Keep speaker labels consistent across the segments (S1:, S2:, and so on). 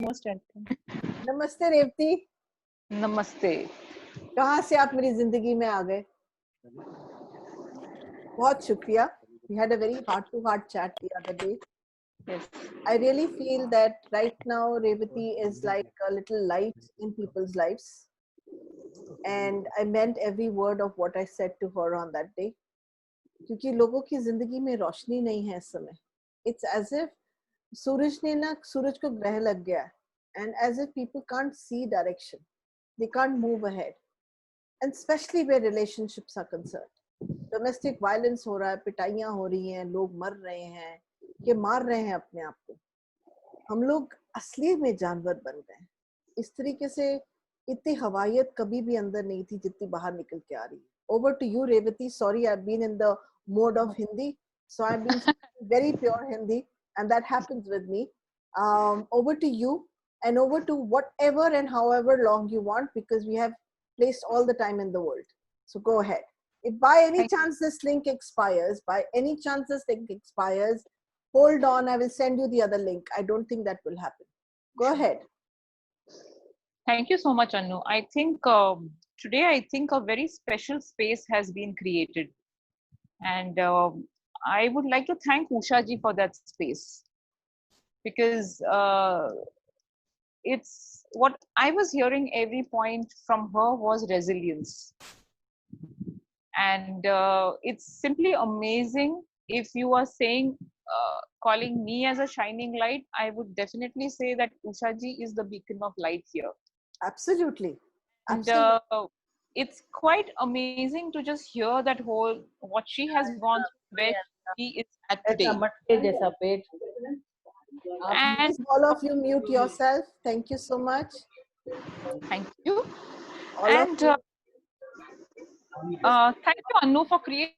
S1: Most welcome.
S2: नमस्ते रेवती।
S1: नमस्ते।
S2: कहाँ से आप मेरी जिंदगी में आ गए? बहुत शुक्रिया। We had a very heart-to-heart chat the other day.
S1: Yes.
S2: I really feel that right now Revati is like a little light in people's lives, and I meant every word of what I said to her on that day. क्योंकि लोगों की जिंदगी में रोशनी नहीं है इस समय. It's as if सूरज को ग्रह लग गया है, and as if people can't see direction. They can't move ahead. And especially where relationships are concerned. Domestic violence हो रहा है, पिटाइयाँ हो रही हैं, लोग मर रहे हैं, कि मार रहे हैं अपने आप को. हम लोग असली में जानवर बन गए हैं. इस तरीके से इतनी हवायत कभी भी अंदर नहीं थी जितनी बाहर निकल के आ रही है. Over to you, Revati. Sorry, I've been in the mode of Hindi, so I've been very pure Hindi, and that happens with me. Over to you, and over to whatever and however long you want, because we have placed all the time in the world. So go ahead. If by any chance this link expires, hold on, I will send you the other link. I don't think that will happen. Go ahead.
S1: Thank you so much, Anu. I think today, a very special space has been created. And I would like to thank Usha ji for that space. Because it's what I was hearing every point from her was resilience. And it's simply amazing. If you are saying, calling me as a shining light, I would definitely say that Usha ji is the beacon of light here.
S2: Absolutely.
S1: And it's quite amazing to just hear that whole, what she has gone through, where she is at today.
S2: And all of you mute yourself. Thank you so much.
S1: Thank you.
S2: All
S1: and thank you, Anu, for creating.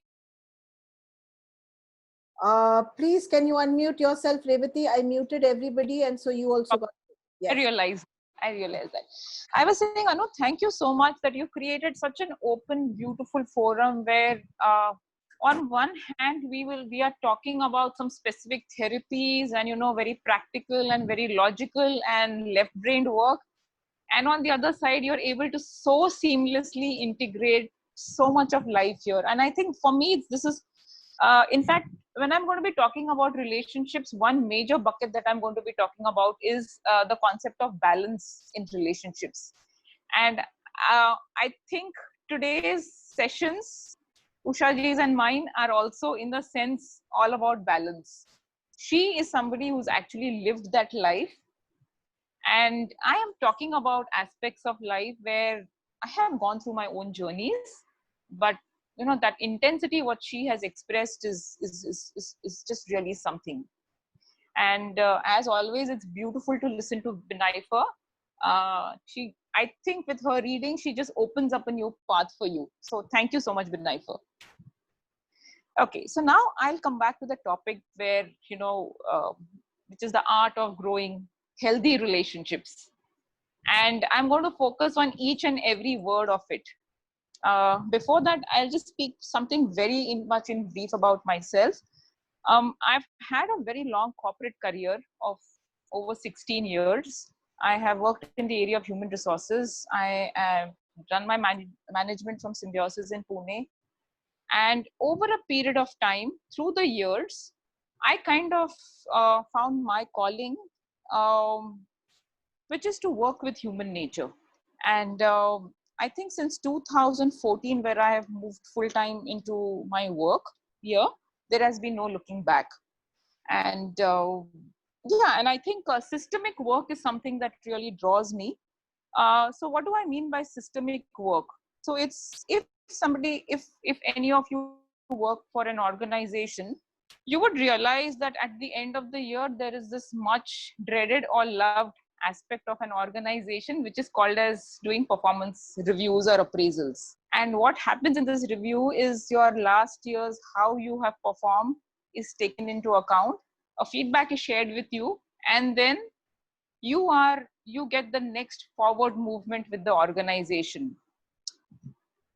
S2: Please, can you unmute yourself, Revati? I muted everybody, and so you also got.
S1: Yes. I realized that. I was saying, Anu, thank you so much that you created such an open, beautiful forum where, on one hand, we are talking about some specific therapies and very practical and very logical and left-brained work, and on the other side, you're able to so seamlessly integrate so much of life here. And I think for me, this is, in fact, when I'm going to be talking about relationships, one major bucket that I'm going to be talking about is the concept of balance in relationships. And I think today's sessions, Usha ji's and mine, are also in the sense all about balance. She is somebody who's actually lived that life. And I am talking about aspects of life where I have gone through my own journeys, but that intensity what she has expressed is just really something. And as always, it's beautiful to listen to Binaifa. I think with her reading, she just opens up a new path for you. So thank you so much, Binaifa. Okay, so now I'll come back to the topic where which is the art of growing healthy relationships. And I'm going to focus on each and every word of it. Before that, I'll just speak something very much in brief about myself. I've had a very long corporate career of over 16 years. I have worked in the area of human resources. I have done my management from Symbiosis in Pune. And over a period of time, through the years, I kind of found my calling, which is to work with human nature. And I think since 2014, where I have moved full-time into my work here, there has been no looking back. And and I think systemic work is something that really draws me. So what do I mean by systemic work? So it's if any of you work for an organization, you would realize that at the end of the year, there is this much dreaded or loved aspect of an organization, which is called as doing performance reviews or appraisals. And what happens in this review is your last year's how you have performed is taken into account. A feedback is shared with you, and then you get the next forward movement with the organization.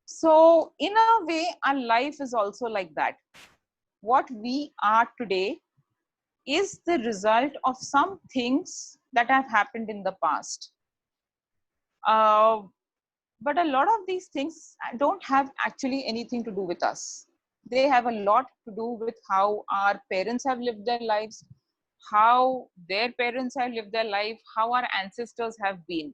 S1: So in a way, our life is also like that. What we are today is the result of some things that have happened in the past. But a lot of these things don't have actually anything to do with us. They have a lot to do with how our parents have lived their lives, how their parents have lived their life, how our ancestors have been.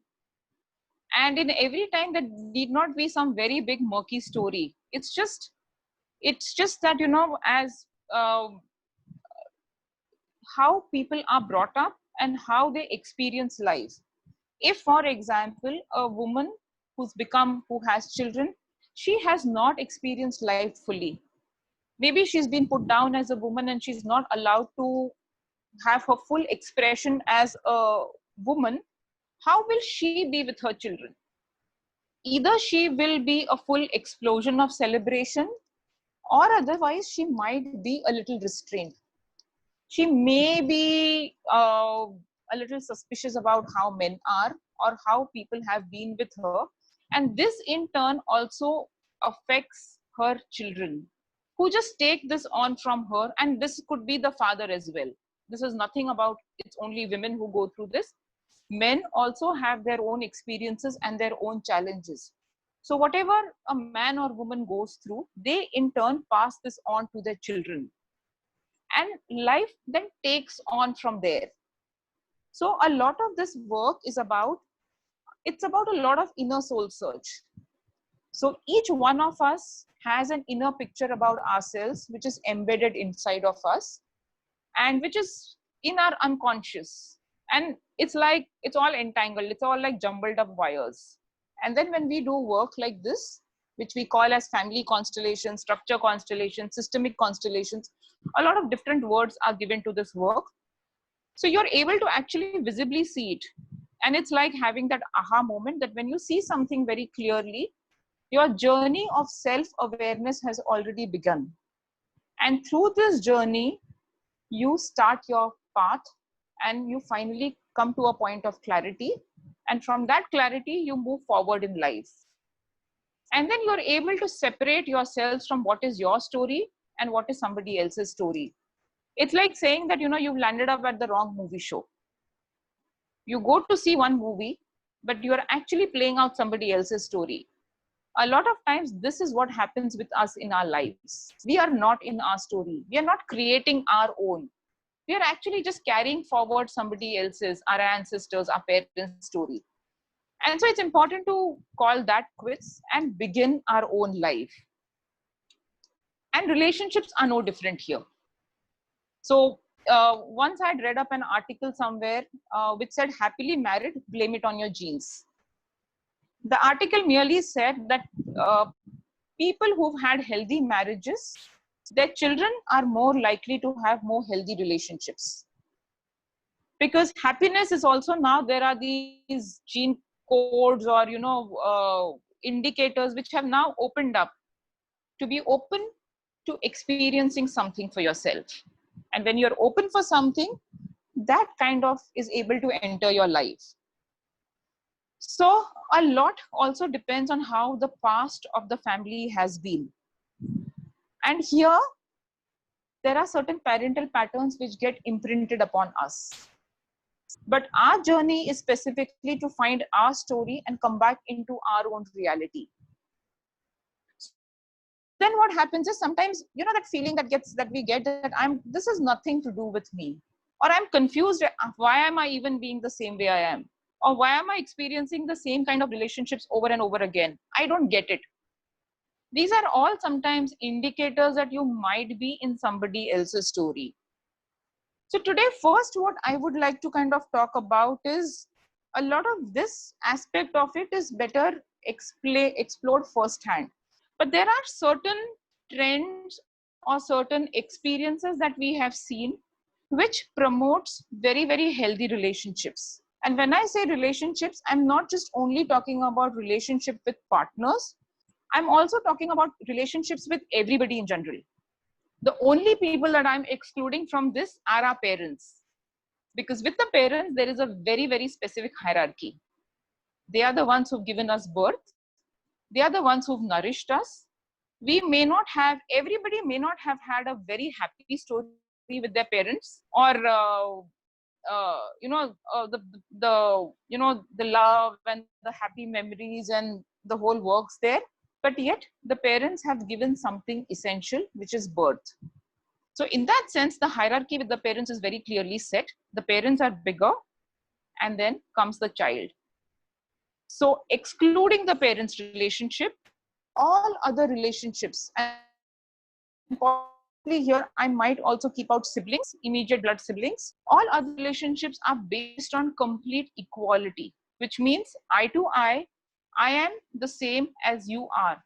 S1: And in every time, that need not be some very big murky story. It's just that, you know, as how people are brought up and how they experience life. If, for example, a woman who has children, she has not experienced life fully. Maybe she's been put down as a woman and she's not allowed to have her full expression as a woman. How will she be with her children? Either she will be a full explosion of celebration, or otherwise she might be a little restrained. She may be a little suspicious about how men are or how people have been with her. And this in turn also affects her children, who just take this on from her. And this could be the father as well. This is nothing about it's only women who go through this. Men also have their own experiences and their own challenges. So whatever a man or woman goes through, they in turn pass this on to their children, and life then takes on from there. So a lot of this work is about, it's about a lot of inner soul search. So each one of us has an inner picture about ourselves which is embedded inside of us and which is in our unconscious, and it's like it's all entangled, it's all like jumbled up wires. And then when we do work like this, which we call as family constellations, structure constellations, systemic constellations, a lot of different words are given to this work. So you're able to actually visibly see it, and it's like having that aha moment that when you see something very clearly, your journey of self awareness has already begun. And through this journey you start your path, and you finally come to a point of clarity, and from that clarity you move forward in life. And then you're able to separate yourselves from what is your story and what is somebody else's story. It's like saying that, you know, you've landed up at the wrong movie show. You go to see one movie, but you're actually playing out somebody else's story. A lot of times this is what happens with us in our lives. We are not in our story, we are not creating our own. We are actually just carrying forward somebody else's, our ancestors, our parents' story. And so it's important to call that quits and begin our own life. And relationships are no different here. So once I'd read up an article somewhere which said, happily married, blame it on your genes. The article merely said that people who've had healthy marriages, their children are more likely to have more healthy relationships. Because happiness is also, now there are these gene codes or, you know, indicators which have now opened up to be open to experiencing something for yourself. And when you're open for something, that kind of is able to enter your life. So a lot also depends on how the past of the family has been. And here, there are certain parental patterns which get imprinted upon us. But our journey is specifically to find our story and come back into our own reality. So then what happens is sometimes, you know, that feeling that we get that this has nothing to do with me, or I'm confused. Why am I even being the same way I am? Or why am I experiencing the same kind of relationships over and over again? I don't get it. These are all sometimes indicators that you might be in somebody else's story. So today, first, what I would like to kind of talk about is a lot of this aspect of it is better explored firsthand. But there are certain trends or certain experiences that we have seen which promotes very, very healthy relationships. And when I say relationships, I'm not just only talking about relationship with partners. I'm also talking about relationships with everybody in general. The only people that I'm excluding from this are our parents. Because with the parents, there is a very, very specific hierarchy. They are the ones who've given us birth. They are the ones who've nourished us. Everybody may not have had a very happy story with their parents, or the love and the happy memories and the whole works there, but yet the parents have given something essential, which is birth. So in that sense, the hierarchy with the parents is very clearly set. The parents are bigger, and then comes the child. So excluding the parents relationship, all other relationships, and importantly here, I might also keep out siblings, immediate blood siblings. All other relationships are based on complete equality, which means eye to eye, I am the same as you are.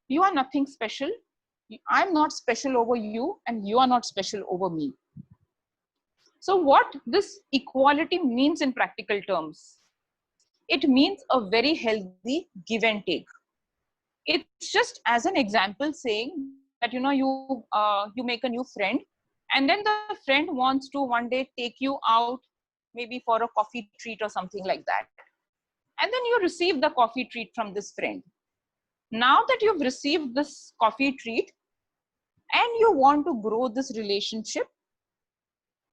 S1: You are nothing special. I'm not special over you, and you are not special over me. So what this equality means in practical terms? It means a very healthy give and take. It's just as an example saying that you make a new friend, and then the friend wants to one day take you out, maybe for a coffee treat or something like that, and then you receive the coffee treat from this friend. Now that you've received this coffee treat and you want to grow this relationship,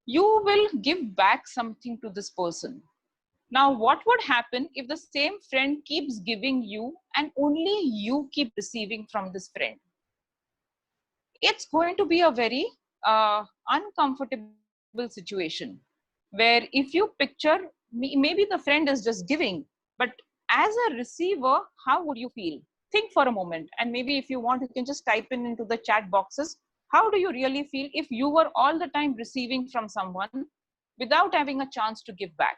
S1: you will give back something to this person. Now, what would happen if the same friend keeps giving you and only you keep receiving from this friend? It's going to be a very uncomfortable situation where if you picture, maybe the friend is just giving, but as a receiver, how would you feel? Think for a moment, and maybe if you want, you can just type in into the chat boxes. How do you really feel if you were all the time receiving from someone without having a chance to give back?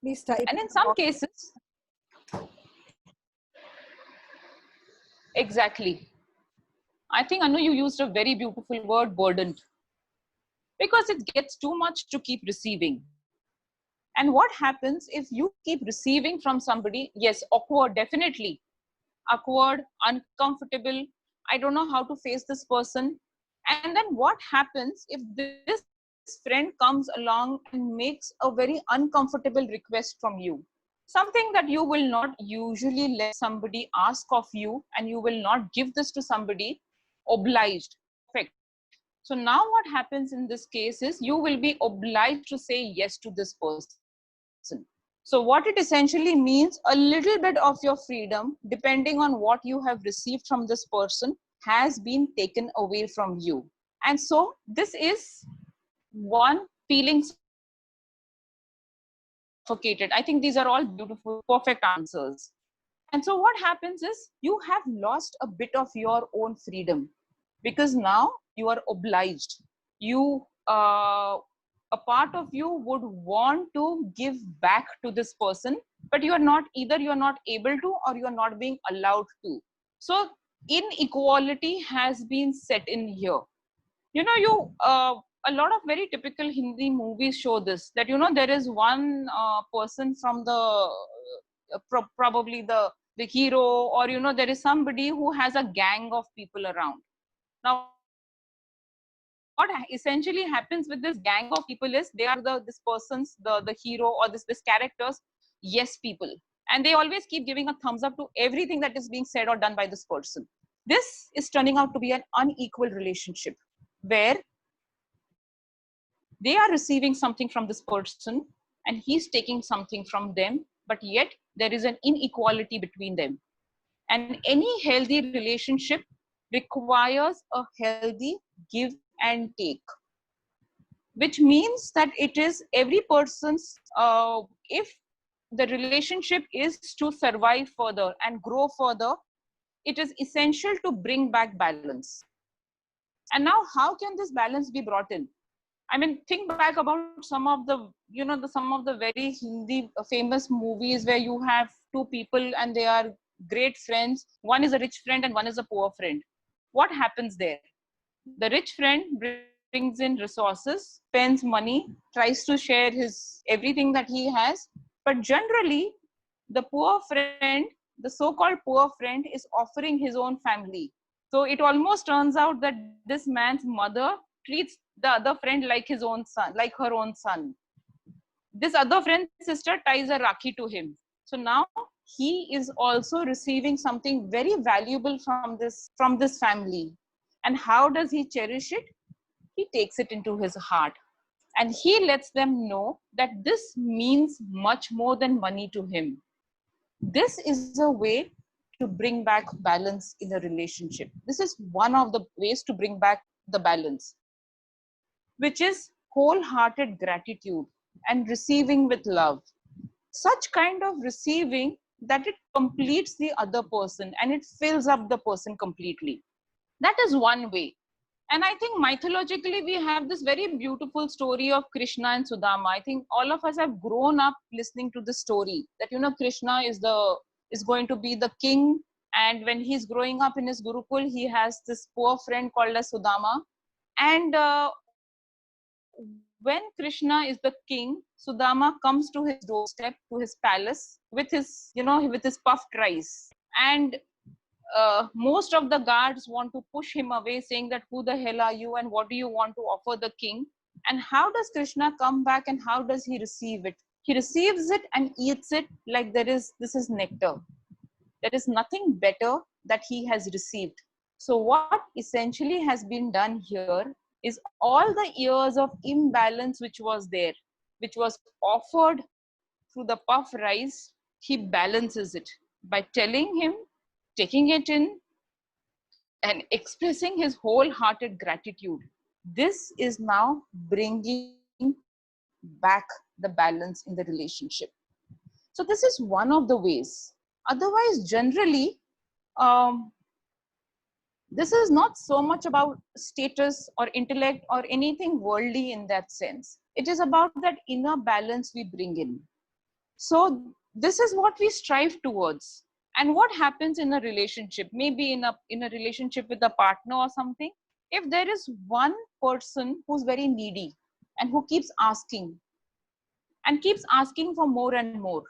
S2: Please type
S1: And
S2: in
S1: in
S2: the
S1: some
S2: box.
S1: cases, exactly. I think, Anu, you used a very beautiful word, burdened, because it gets too much to keep receiving. And what happens if you keep receiving from somebody? Yes, awkward, definitely. Awkward, uncomfortable. I don't know how to face this person. And then what happens if this friend comes along and makes a very uncomfortable request from you? Something that you will not usually let somebody ask of you, and you will not give this to somebody obliged. Perfect. So now what happens in this case is you will be obliged to say yes to this person. So what it essentially means, a little bit of your freedom, depending on what you have received from this person, has been taken away from you. And so this is one feeling suffocated. I think these are all beautiful, perfect answers. And so what happens is you have lost a bit of your own freedom, because now you are obliged. A part of you would want to give back to this person, but either you are not able to, or you are not being allowed to. So inequality has been set in here. A lot of very typical Hindi movies show this, that there is one person from the probably the hero, or there is somebody who has a gang of people around. Now what essentially happens with this gang of people is, they are this person's the hero, or this characters yes people, and they always keep giving a thumbs up to everything that is being said or done by this person. This is turning out to be an unequal relationship, where they are receiving something from this person and he's taking something from them, but yet there is an inequality between them. And any healthy relationship requires a healthy give and take, which means that it is every person's, if the relationship is to survive further and grow further, it is essential to bring back balance. And now, how can this balance be brought in? I mean, think back about some of some of the very Hindi famous movies where you have two people and they are great friends. One is a rich friend and one is a poor friend. What happens there? The rich friend brings in resources, spends money, tries to share his everything that he has, but generally, the poor friend, the so-called poor friend, is offering his own family. So it almost turns out that this man's mother treats the other friend like his own son, like her own son. This other friend's sister ties a rakhi to him. So now he is also receiving something very valuable from this family. And how does he cherish it? He takes it into his heart, and he lets them know that this means much more than money to him. This is a way to bring back balance in a relationship. This is one of the ways to bring back the balance, which is wholehearted gratitude and receiving with love. Such kind of receiving that it completes the other person and it fills up the person completely. That is one way. And I think mythologically we have this very beautiful story of Krishna and Sudama. I think all of us have grown up listening to the story that, you know, Krishna is going to be the king, and when he's growing up in his gurukul, he has this poor friend called as Sudama. And when Krishna is the king, Sudama comes to his doorstep, to his palace with his, you know, with his puffed rice. And most of the guards want to push him away, saying that who the hell are you and what do you want to offer the king? And how does Krishna come back and how does he receive it? He receives it and eats it like this is nectar. There is nothing better that he has received. So what essentially has been done here is all the years of imbalance which was there, which was offered through the puff rice, he balances it by telling him, taking it in, and expressing his wholehearted gratitude. This is now bringing back the balance in the relationship. So this is one of the ways. Otherwise, generally, um, this is not so much about status or intellect or anything worldly in that sense. It is about that inner balance we bring in. So this is what we strive towards. And what happens in a relationship, maybe in a relationship with a partner or something, if there is one person who's very needy and who keeps asking for more and more,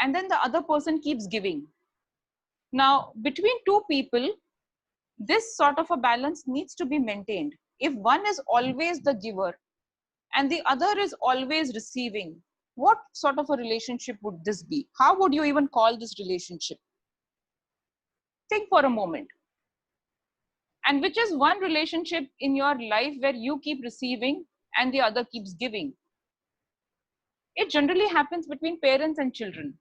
S1: and then the other person keeps giving. Now, between two people, this sort of a balance needs to be maintained. If one is always the giver and the other is always receiving, what sort of a relationship would this be? How would you even call this relationship? Think for a moment. And which is one relationship in your life where you keep receiving and the other keeps giving? It generally happens between parents and children.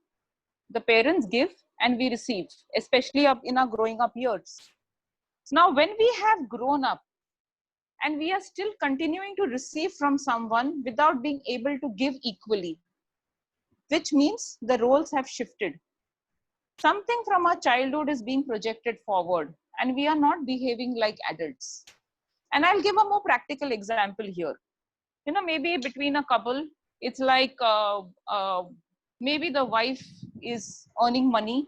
S1: The parents give and we receive, especially up in our growing up years. Now, when we have grown up and we are still continuing to receive from someone without being able to give equally, which means the roles have shifted. Something from our childhood is being projected forward and we are not behaving like adults. And I'll give a more practical example here. You know, maybe between a couple, it's like maybe the wife is earning money.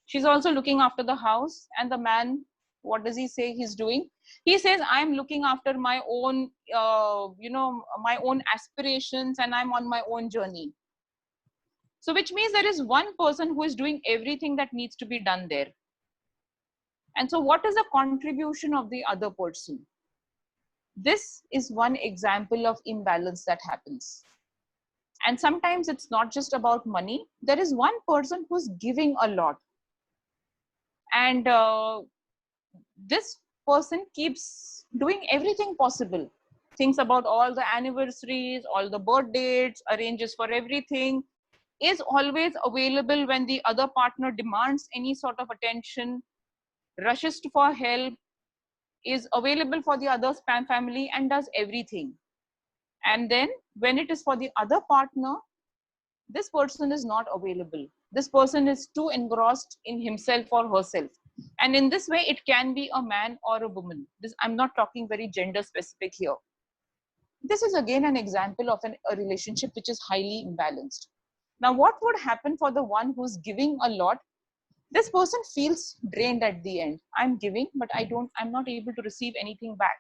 S1: She's also looking after the house, and the man, what does he say he's doing? He says, I'm looking after my own, my own aspirations, and I'm on my own journey. So which means there is one person who is doing everything that needs to be done there. And so what is the contribution of the other person? This is one example of imbalance that happens. And sometimes it's not just about money. There is one person who's giving a lot. And this person keeps doing everything possible. Thinks about all the anniversaries, all the birth dates, arranges for everything, is always available when the other partner demands any sort of attention, rushes for help, is available for the other family and does everything. And then when it is for the other partner, this person is not available. This person is too engrossed in himself or herself. And in this way, it can be a man or a woman. I'm not talking very gender specific here. This is again an example of a relationship which is highly imbalanced. Now, what would happen for the one who's giving a lot? This person feels drained at the end. I'm giving, but I'm not able to receive anything back.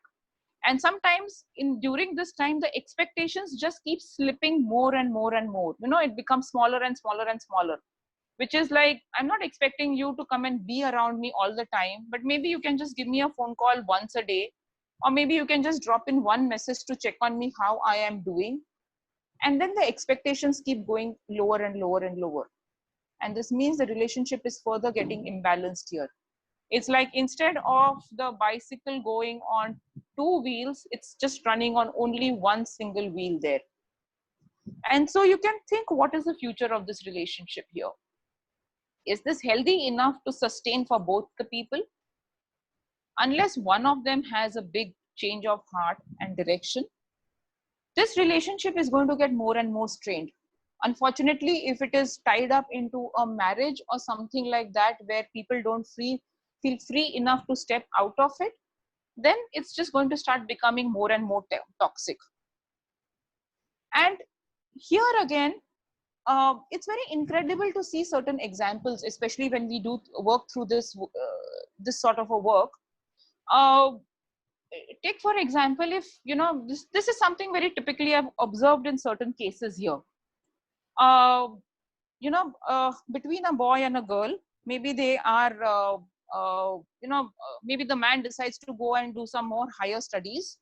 S1: And sometimes during this time, the expectations just keep slipping more and more and more. You know, it becomes smaller and smaller and smaller, which is like, I'm not expecting you to come and be around me all the time, but maybe you can just give me a phone call once a day, or maybe you can just drop in one message to check on me how I am doing. And then the expectations keep going lower and lower and lower. And this means the relationship is further getting imbalanced here. It's like instead of the bicycle going on two wheels, it's just running on only one single wheel there. And so you can think, what is the future of this relationship here? Is this healthy enough to sustain for both the people? Unless one of them has a big change of heart and direction, this relationship is going to get more and more strained. Unfortunately, if it is tied up into a marriage or something like that, where people don't feel free enough to step out of it, then it's just going to start becoming more and more toxic. And here again, it's very incredible to see certain examples, especially when we do work through this sort of a work. Uh, Take for example, if this is something very typically I've observed in certain cases here. Between a boy and a girl, maybe they are maybe the man decides to go and do some more higher studies,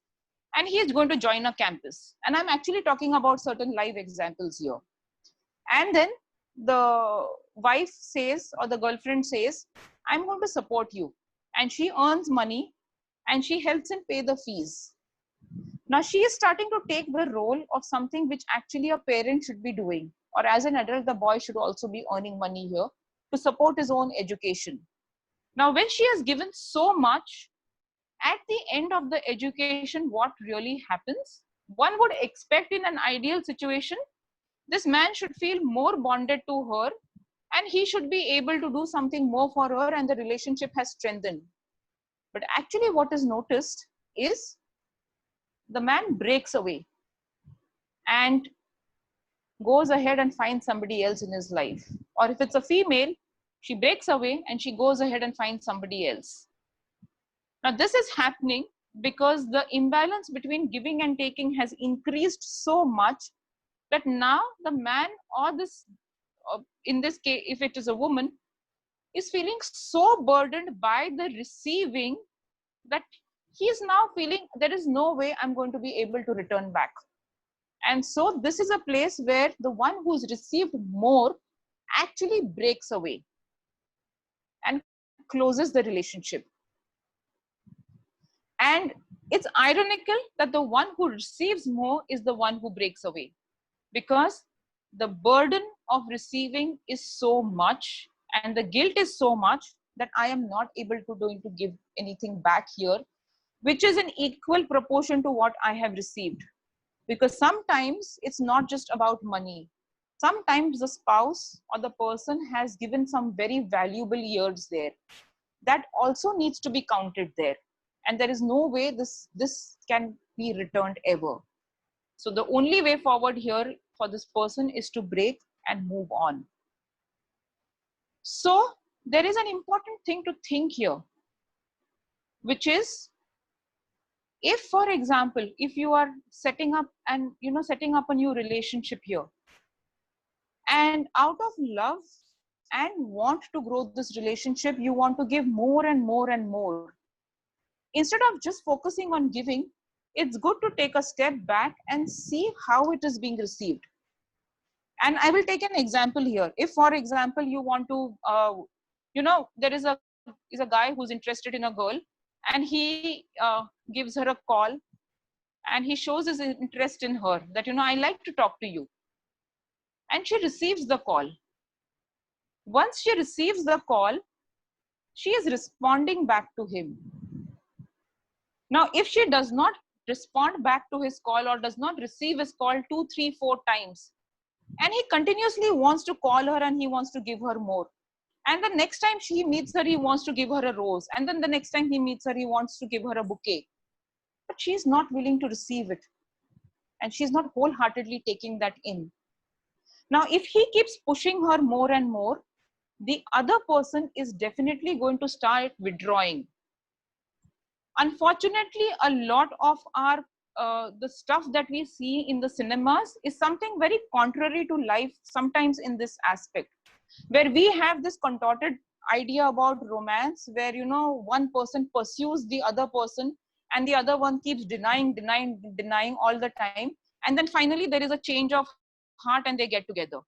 S1: and he is going to join a campus, and I'm actually talking about certain live examples here. And then the wife says, or the girlfriend says, I'm going to support you, and she earns money and she helps him pay the fees. Now she is starting to take the role of something which actually a parent should be doing, or as an adult, the boy should also be earning money here to support his own education. Now, when she has given so much, at the end of the education, what really happens? One would expect in an ideal situation, this man should feel more bonded to her and he should be able to do something more for her, and the relationship has strengthened. But actually what is noticed is the man breaks away and goes ahead and finds somebody else in his life. Or if it's a female, she breaks away and she goes ahead and finds somebody else. Now this is happening because the imbalance between giving and taking has increased so much that now the man, or this in this case if it is a woman, is feeling so burdened by the receiving that he is now feeling there is no way I'm going to be able to return back. And so this is a place where the one who's received more actually breaks away and closes the relationship. And it's ironical that the one who receives more is the one who breaks away, because the burden of receiving is so much and the guilt is so much that I am not able to give anything back here, which is an equal proportion to what I have received. Because sometimes it's not just about money. Sometimes the spouse or the person has given some very valuable years there. That also needs to be counted there. And there is no way this can be returned ever. So the only way forward here for this person is to break and move on. So there is an important thing to think here, which is, if for example, if you are setting up a new relationship here, and out of love and want to grow this relationship, you want to give more and more and more, instead of just focusing on giving, it's good to take a step back and see how it is being received. And I will take an example here. If for example you want to there is a guy who's interested in a girl, and he gives her a call and he shows his interest in her, that I like to talk to you, and she receives the call. Once she receives the call, she is responding back to him. Now if she does not respond back to his call, or does not receive his call 2, 3, 4 times, and he continuously wants to call her and he wants to give her more, and the next time he meets her, he wants to give her a rose, and then the next time he meets her, he wants to give her a bouquet, but she is not willing to receive it, and she's not wholeheartedly taking that in. Now if he keeps pushing her more and more, the other person is definitely going to start withdrawing. Unfortunately, a lot of our the stuff that we see in the cinemas is something very contrary to life sometimes in this aspect, where we have this contorted idea about romance, where one person pursues the other person and the other one keeps denying all the time, and then finally there is a change of heart and they get together.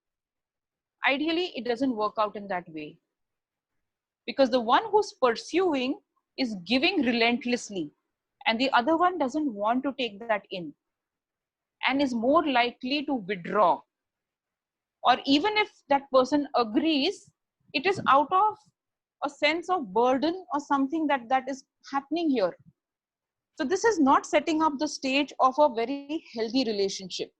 S1: ideally it doesn't work out in that way, because the one who's pursuing is giving relentlessly, and the other one doesn't want to take that in and is more likely to withdraw. Or even if that person agrees, it is out of a sense of burden or something that is happening here. So this is not setting up the stage of a very healthy relationship.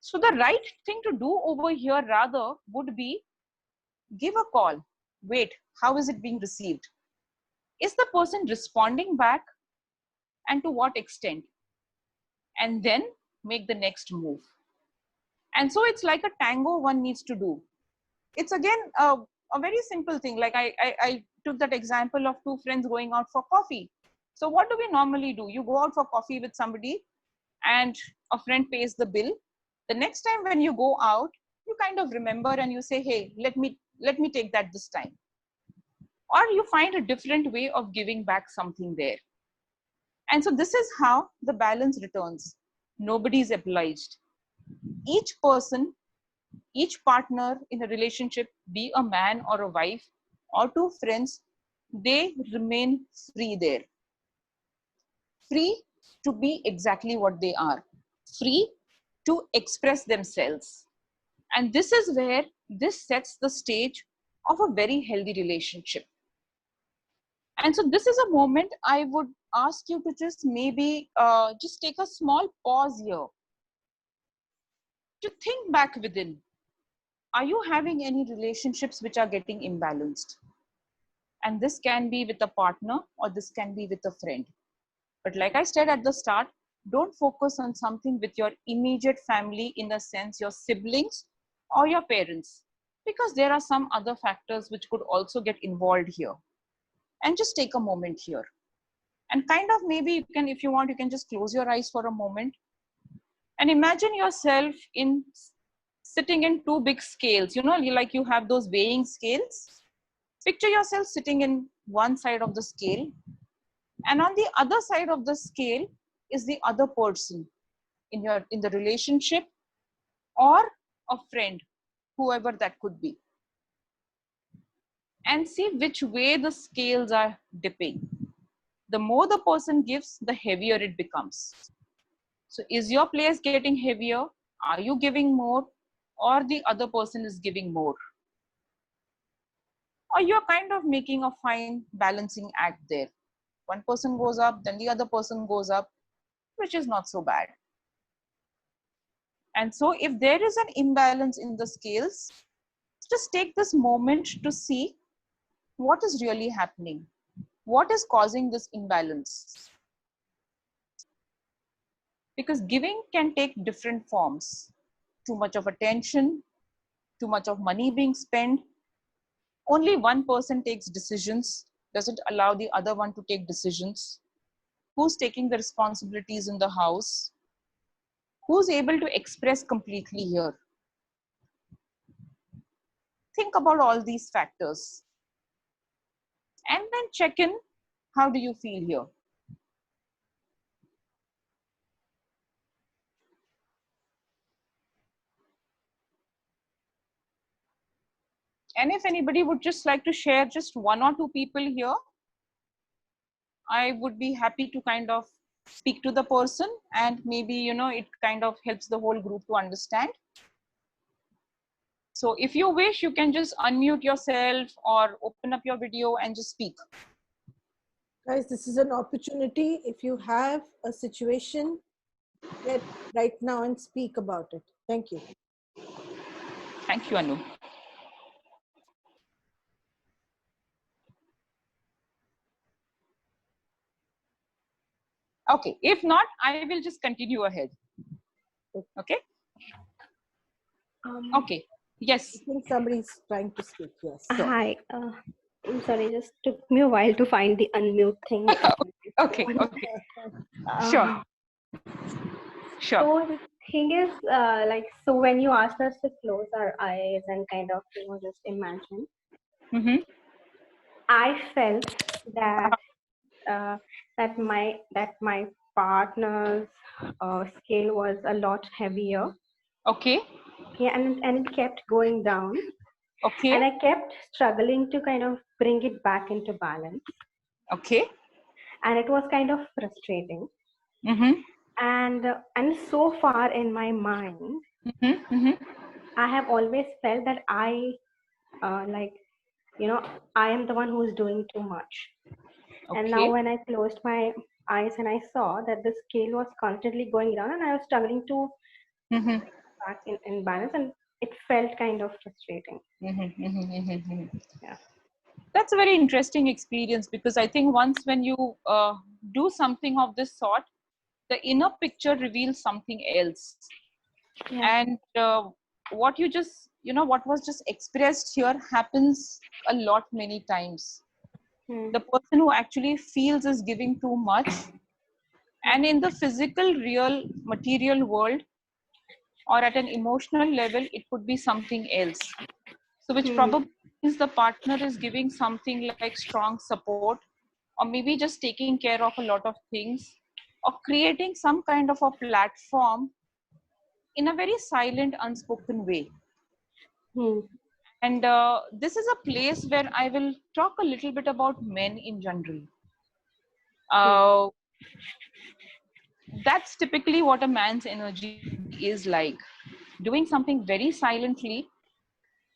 S1: So the right thing to do over here rather would be give a call. Wait, how is it being received? Is the person responding back, and to what extent? And then make the next move. And so it's like a tango one needs to do. It's again a very simple thing. Like I took that example of two friends going out for coffee. So what do we normally do? You go out for coffee with somebody and a friend pays the bill. The next time when you go out, you kind of remember and you say, hey, let me take that this time. Or you find a different way of giving back something there. And so this is how the balance returns. Nobody is obliged. Each person, each partner in a relationship, be a man or a wife or two friends, they remain free there. Free to be exactly what they are. Free to express themselves. And this is where this sets the stage of a very healthy relationship. And so this is a moment I would ask you to just maybe just take a small pause here to think back within. Are you having any relationships which are getting imbalanced? And this can be with a partner or this can be with a friend. But like I said at the start, don't focus on something with your immediate family, in a sense, your siblings or your parents, because there are some other factors which could also get involved here. And just take a moment here. And kind of maybe you can, if you want, you can just close your eyes for a moment and imagine yourself in sitting in two big scales. You know, like you have those weighing scales. Picture yourself sitting in one side of the scale, and on the other side of the scale is the other person in the relationship or a friend, whoever that could be. And see which way the scales are dipping. The more the person gives, the heavier it becomes. So is your place getting heavier? Are you giving more? Or the other person is giving more? Or you're kind of making a fine balancing act there. One person goes up, then the other person goes up, which is not so bad. And so if there is an imbalance in the scales, just take this moment to see what is really happening. What is causing this imbalance? Because giving can take different forms. Too much of attention, too much of money being spent. Only one person takes decisions, doesn't allow the other one to take decisions. Who's taking the responsibilities in the house? Who's able to express completely here? Think about all these factors and then check in. How do you feel here? And if anybody would just like to share just one or two people here, I would be happy to kind of speak to the person, and maybe, you know, it kind of helps the whole group to understand. So if you wish, you can just unmute yourself or open up your video and just speak.
S2: Guys, this is an opportunity. If you have a situation, get right now and speak about it. Thank you.
S1: Thank you, Anu. Okay, if not, I will just continue ahead. Okay. Okay. Yes.
S2: I think somebody's trying to speak. Yes.
S1: Sure.
S3: Hi. I'm sorry, just took me a while to find the unmute thing.
S1: Okay. Okay. Sure. Sure.
S3: So the thing is, so when you asked us to close our eyes and kind of, just imagine, I felt that that my partner's scale was a lot heavier.
S1: Okay.
S3: Yeah, and it kept going down.
S1: Okay.
S3: And I kept struggling to kind of bring it back into balance.
S1: Okay.
S3: And it was kind of frustrating.
S1: Mm-hmm.
S3: And so far in my mind,
S1: Mm-hmm. Mm-hmm.
S3: I have always felt that like, I am the one who's doing too much. And now
S1: Okay.
S3: when I closed my eyes and I saw that the scale was constantly going down and I was struggling to
S1: Mm-hmm.
S3: back in balance, and it felt kind of frustrating.
S1: Mm-hmm. Mm-hmm. Mm-hmm.
S3: Yeah.
S1: That's a very interesting experience, because I think once when you do something of this sort, the inner picture reveals something else.
S3: Yeah.
S1: And what you just, what was just expressed here happens a lot many times.
S3: Hmm.
S1: The person who actually feels is giving too much, and in the physical, real, material world, or at an emotional level, it could be something else. So, which
S3: Hmm.
S1: probably means the partner is giving something like strong support, or maybe just taking care of a lot of things, or creating some kind of a platform in a very silent, unspoken way.
S3: Hmm.
S1: And this is a place where I will talk a little bit about men in general.
S3: Hmm.
S1: Uh, that's typically what a man's energy is like, doing something very silently,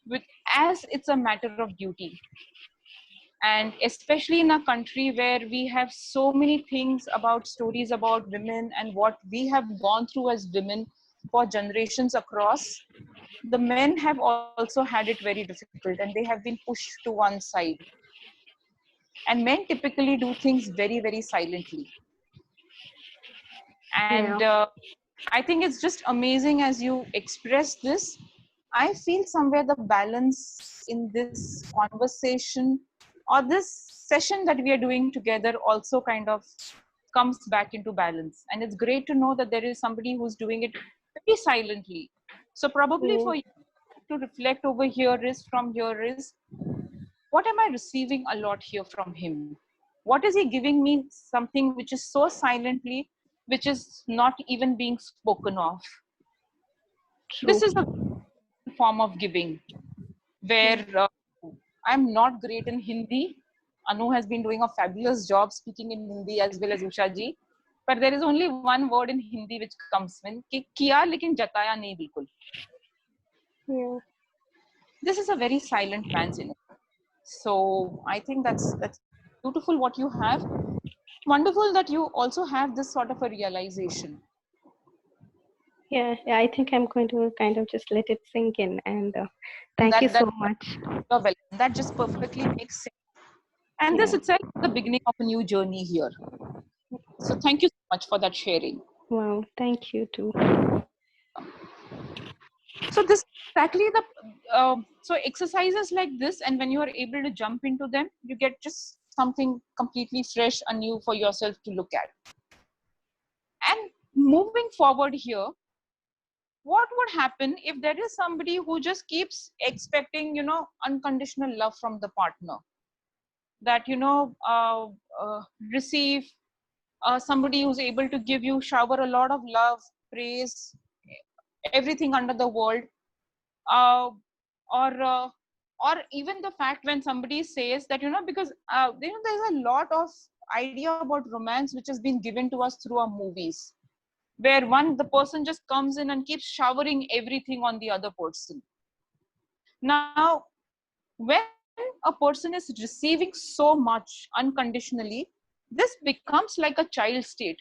S1: with as it's a matter of duty. And especially in a country where we have so many things about stories about women and what we have gone through as women for generations across, the men have also had it very difficult, and they have been pushed to one side. And men typically do things very, very silently.
S3: Yeah.
S1: And I think it's just amazing as you express this. I feel somewhere the balance in this conversation, or this session that we are doing together, also kind of comes back into balance. And it's great to know that there is somebody who's doing it very silently. So probably
S3: Hmm.
S1: for you to reflect over here is, from here is, what am I receiving a lot here from him? What is he giving me, something which is so silently, which is not even being spoken of? This
S3: True.
S1: is a form of giving
S3: Hmm.
S1: where I'm not great in Hindi. Anu has been doing a fabulous job speaking in Hindi as well as Usha ji. But there is only one word in Hindi which comes in, कि किया लेकिन जताया नहीं बिल्कुल.
S3: Yeah.
S1: This is a very silent man's energy. So I think that's beautiful what you have. Wonderful that you also have this sort of a realization.
S3: Yeah. Yeah. I think I'm going to kind of just let it sink in. And thank you
S1: That
S3: so much.
S1: you're welcome. That just perfectly makes sense. And this
S3: Yeah.
S1: itself is the beginning of a new journey here. So thank you so much for that sharing.
S3: Wow. Thank you too.
S1: So this exactly the so exercises like this, and when you are able to jump into them, you get just something completely fresh and new for yourself to look at. And moving forward here, what would happen if there is somebody who just keeps expecting, unconditional love from the partner? That receive somebody who's able to give you, shower a lot of love, praise, everything under the world, uh, or or even the fact when somebody says that, because there's a lot of idea about romance which has been given to us through our movies, where the person just comes in and keeps showering everything on the other person. Now, when a person is receiving so much unconditionally, this becomes like a child state.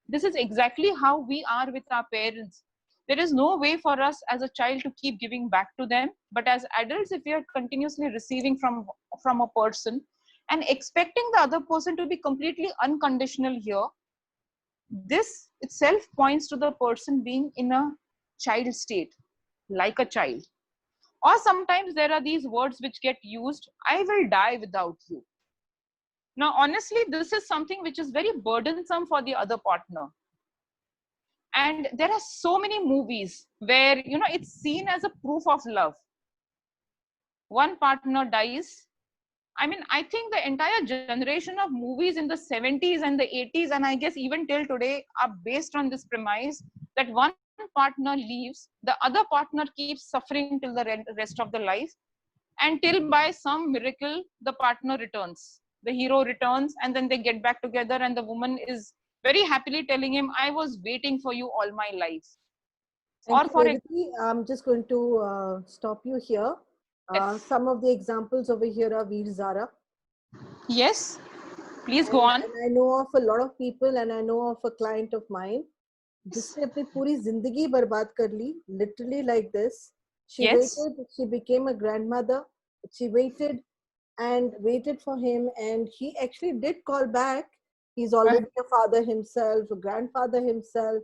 S1: This is exactly how we are with our parents. There is no way for us as a child to keep giving back to them, but as adults, if we are continuously receiving from a person and expecting the other person to be completely unconditional here, this itself points to the person being in a child state, like a child. Or sometimes there are these words which get used, I will die without you. Now, honestly, this is something which is very burdensome for the other partner. And there are so many movies where, it's seen as a proof of love. One partner dies. I mean, I think the entire generation of movies in the 70s and the 80s, and I guess even till today, are based on this premise that one partner leaves, the other partner keeps suffering till the rest of the life. until by some miracle the partner returns, the hero returns, and then they get back together, and the woman is very happily telling him, I was waiting for you all my life.
S2: Thank
S1: Or
S2: you,
S1: for
S2: Revati. I'm just going to stop you here.
S1: yes,
S2: Some of the examples over here are Veer Zara.
S1: yes, please go on.
S2: And I know of a lot of people, and I know of a client of mine जिसने अपनी पूरी जिंदगी बर्बाद कर ली, literally like this. She
S1: Yes.
S2: waited, she became a grandmother, she waited and waited for him, and he actually did call back. He's already a father himself, a grandfather himself,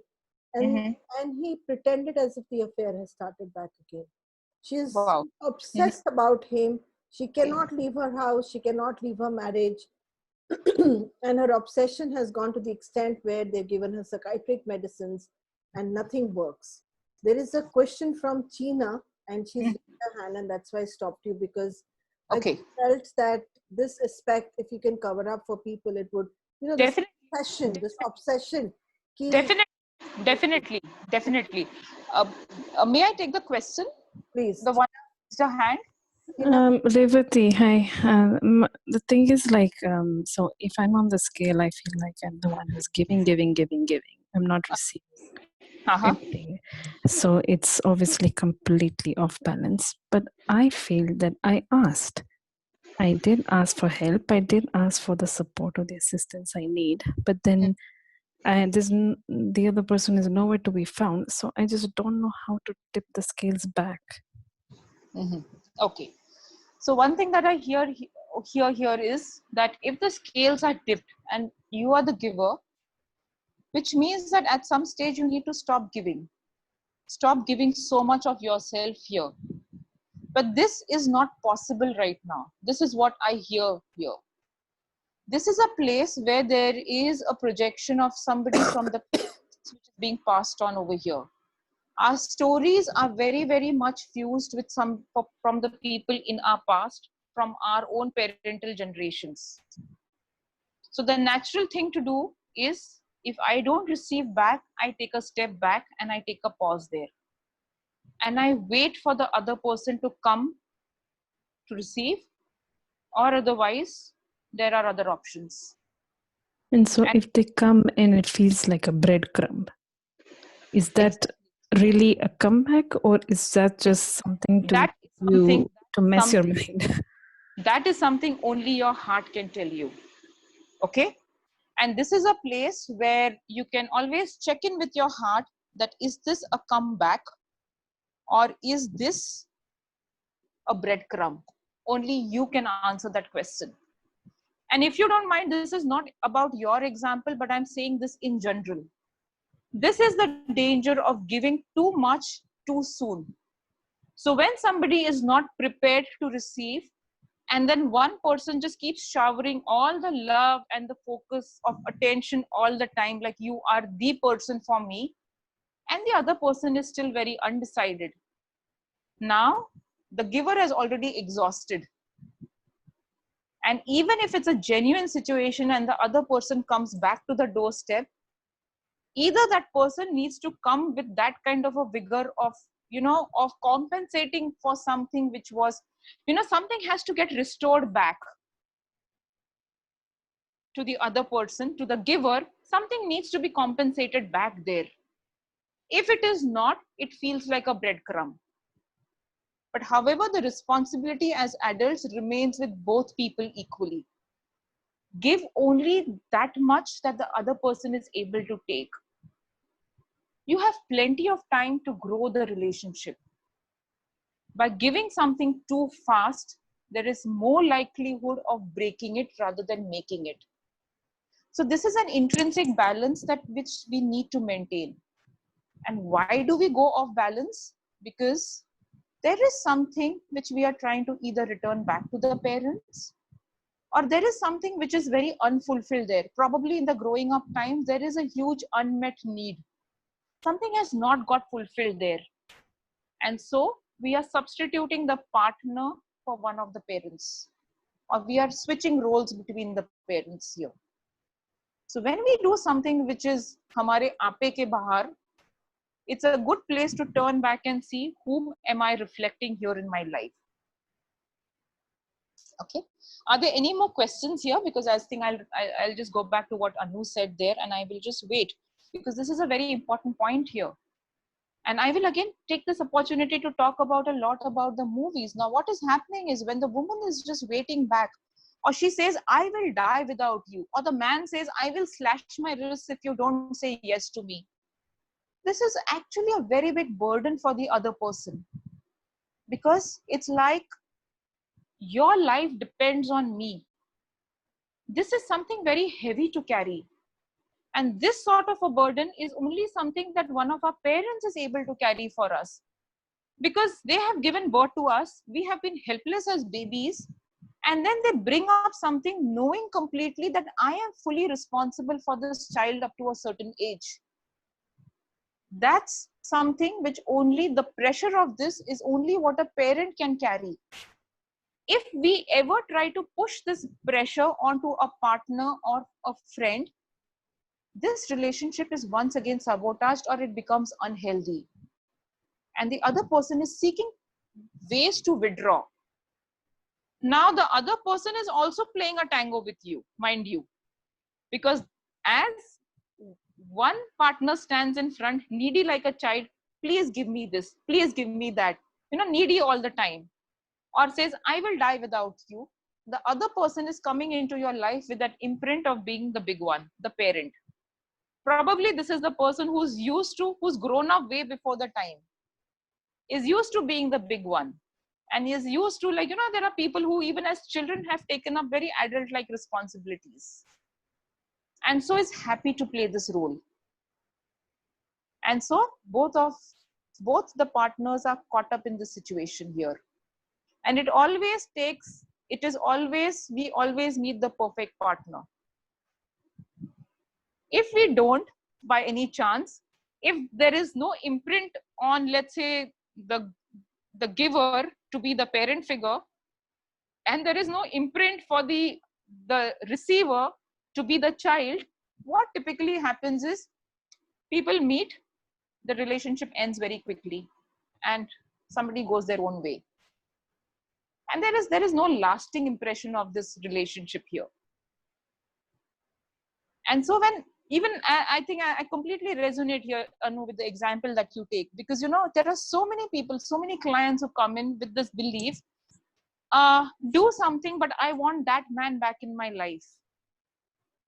S2: and
S1: Mhm.
S2: and he pretended as if the affair has started back again. She's
S1: Wow.
S2: obsessed about him. She cannot leave her house, she cannot leave her marriage. And her obsession has gone to the extent where they've given her psychiatric medicines and nothing works. There is a question from China, and she's raised her hand, and that's why I stopped you, because
S1: Okay.
S2: I felt that this aspect, if you can cover up for people, it would, this
S1: Definitely.
S2: obsession.
S1: Definitely. May I take the question?
S2: Please.
S1: The one raised a hand.
S4: Revati, hi. The thing is like, so if I'm on the scale, I feel like I'm the one who's giving. I'm not receiving anything. So it's obviously completely off balance. But I feel that I asked. I did ask for help. I did ask for the support or the assistance I need. But then the other person is nowhere to be found. So I just don't know how to tip the scales back.
S1: Okay. So one thing that I hear here is that if the scales are tipped and you are the giver, which means that at some stage you need to stop giving. Stop giving so much of yourself here. But this is not possible right now. This is what I hear here. This is a place where there is a projection of somebody from the past which is being passed on over here. Our stories are very, very much fused with some from the people in our past, from our own parental generations. So the natural thing to do is, if I don't receive back, I take a step back and I take a pause there. And I wait for the other person to come to receive, or otherwise, there are other options.
S4: And so if they come and it feels like a breadcrumb, is that really a comeback, or is that just something to mess your mind?
S1: That is something only your heart can tell you. Okay? And this is a place where you can always check in with your heart that is this a comeback or is this a breadcrumb? Only you can answer that question. And if you don't mind, this is not about your example, but I'm saying this in general. This is the danger of giving too much too soon. So when somebody is not prepared to receive, and then one person just keeps showering all the love and the focus of attention all the time, like you are the person for me, and the other person is still very undecided. Now, the giver has already exhausted. And even if it's a genuine situation and the other person comes back to the doorstep, either that person needs to come with that kind of a vigor of, of compensating for something which was, something has to get restored back to the other person, to the giver. Something needs to be compensated back there. If it is not, it feels like a breadcrumb. But however, the responsibility as adults remains with both people equally. Give only that much that the other person is able to take. You have plenty of time to grow the relationship. By giving something too fast, there is more likelihood of breaking it rather than making it. So this is an intrinsic balance that which we need to maintain. And why do we go off balance? Because there is something which we are trying to either return back to the parents, or there is something which is very unfulfilled there. Probably in the growing up time, there is a huge unmet need. Something has not got fulfilled there. And so we are substituting the partner for one of the parents, or we are switching roles between the parents here. So when we do something which is hamare aape ke bahar, it's a good place to turn back and see whom am I reflecting here in my life. Okay. Are there any more questions here? Because I think I'll just go back to what Anu said there, and I will just wait, because this is a very important point here. And I will again take this opportunity to talk about a lot about the movies. Now, what is happening is when the woman is just waiting back, or she says, I will die without you, or the man says, I will slash my wrists if you don't say yes to me. This is actually a very big burden for the other person, because it's like your life depends on me. This is something very heavy to carry. And this sort of a burden is only something that one of our parents is able to carry for us, because they have given birth to us. We have been helpless as babies, and then they bring up something knowing completely that I am fully responsible for this child up to a certain age. That's something which only the pressure of this is only what a parent can carry. If we ever try to push this pressure onto a partner or a friend, this relationship is once again sabotaged, or it becomes unhealthy. And the other person is seeking ways to withdraw. Now the other person is also playing a tango with you, mind you, because as one partner stands in front, needy like a child, please give me this, please give me that, needy all the time, or says, I will die without you, the other person is coming into your life with that imprint of being the big one, the parent. Probably this is the person who's grown up way before the time, is used to being the big one, and is used to, there are people who even as children have taken up very adult like responsibilities, and so is happy to play this role. And so both the partners are caught up in this situation here. And we always meet the perfect partner. If we don't, by any chance, if there is no imprint on, let's say, the giver to be the parent figure, and there is no imprint for the receiver to be the child, what typically happens is people meet, the relationship ends very quickly, and somebody goes their own way. And there is no lasting impression of this relationship here. And so when even I think I completely resonate here, Anu, with the example that you take, because there are so many people, so many clients who come in with this belief, do something, but I want that man back in my life.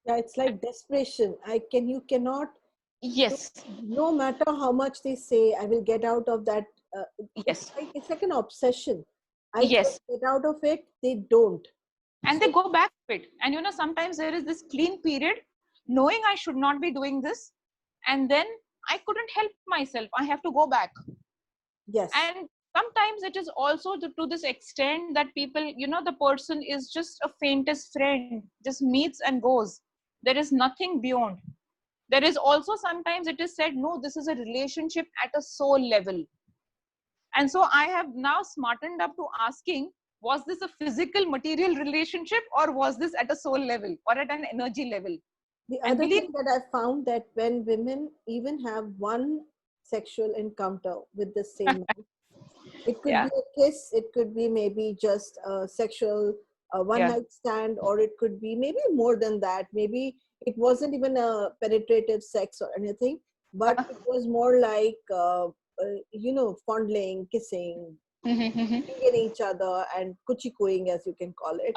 S2: Yeah, it's like desperation. You cannot.
S1: Yes.
S2: No matter how much they say, I will get out of that.
S1: Yes.
S2: It's like an obsession.
S1: Yes.
S2: Get out of it. They don't.
S1: And they go back to it. And sometimes there is this clean period, knowing I should not be doing this, and then I couldn't help myself. I have to go back.
S2: Yes.
S1: And sometimes it is also to this extent that people, the person is just a faintest friend, just meets and goes. There is nothing beyond. There is also sometimes it is said, no, this is a relationship at a soul level. And so I have now smartened up to asking, was this a physical material relationship, or was this at a soul level or at an energy level?
S2: The other thing that I found, that when women even have one sexual encounter with the same man, it could be a kiss, it could be maybe just a sexual one-night stand, or it could be maybe more than that. Maybe it wasn't even a penetrative sex or anything, but it was more like, fondling, kissing, in each other, and kuchikuing, as you can call it.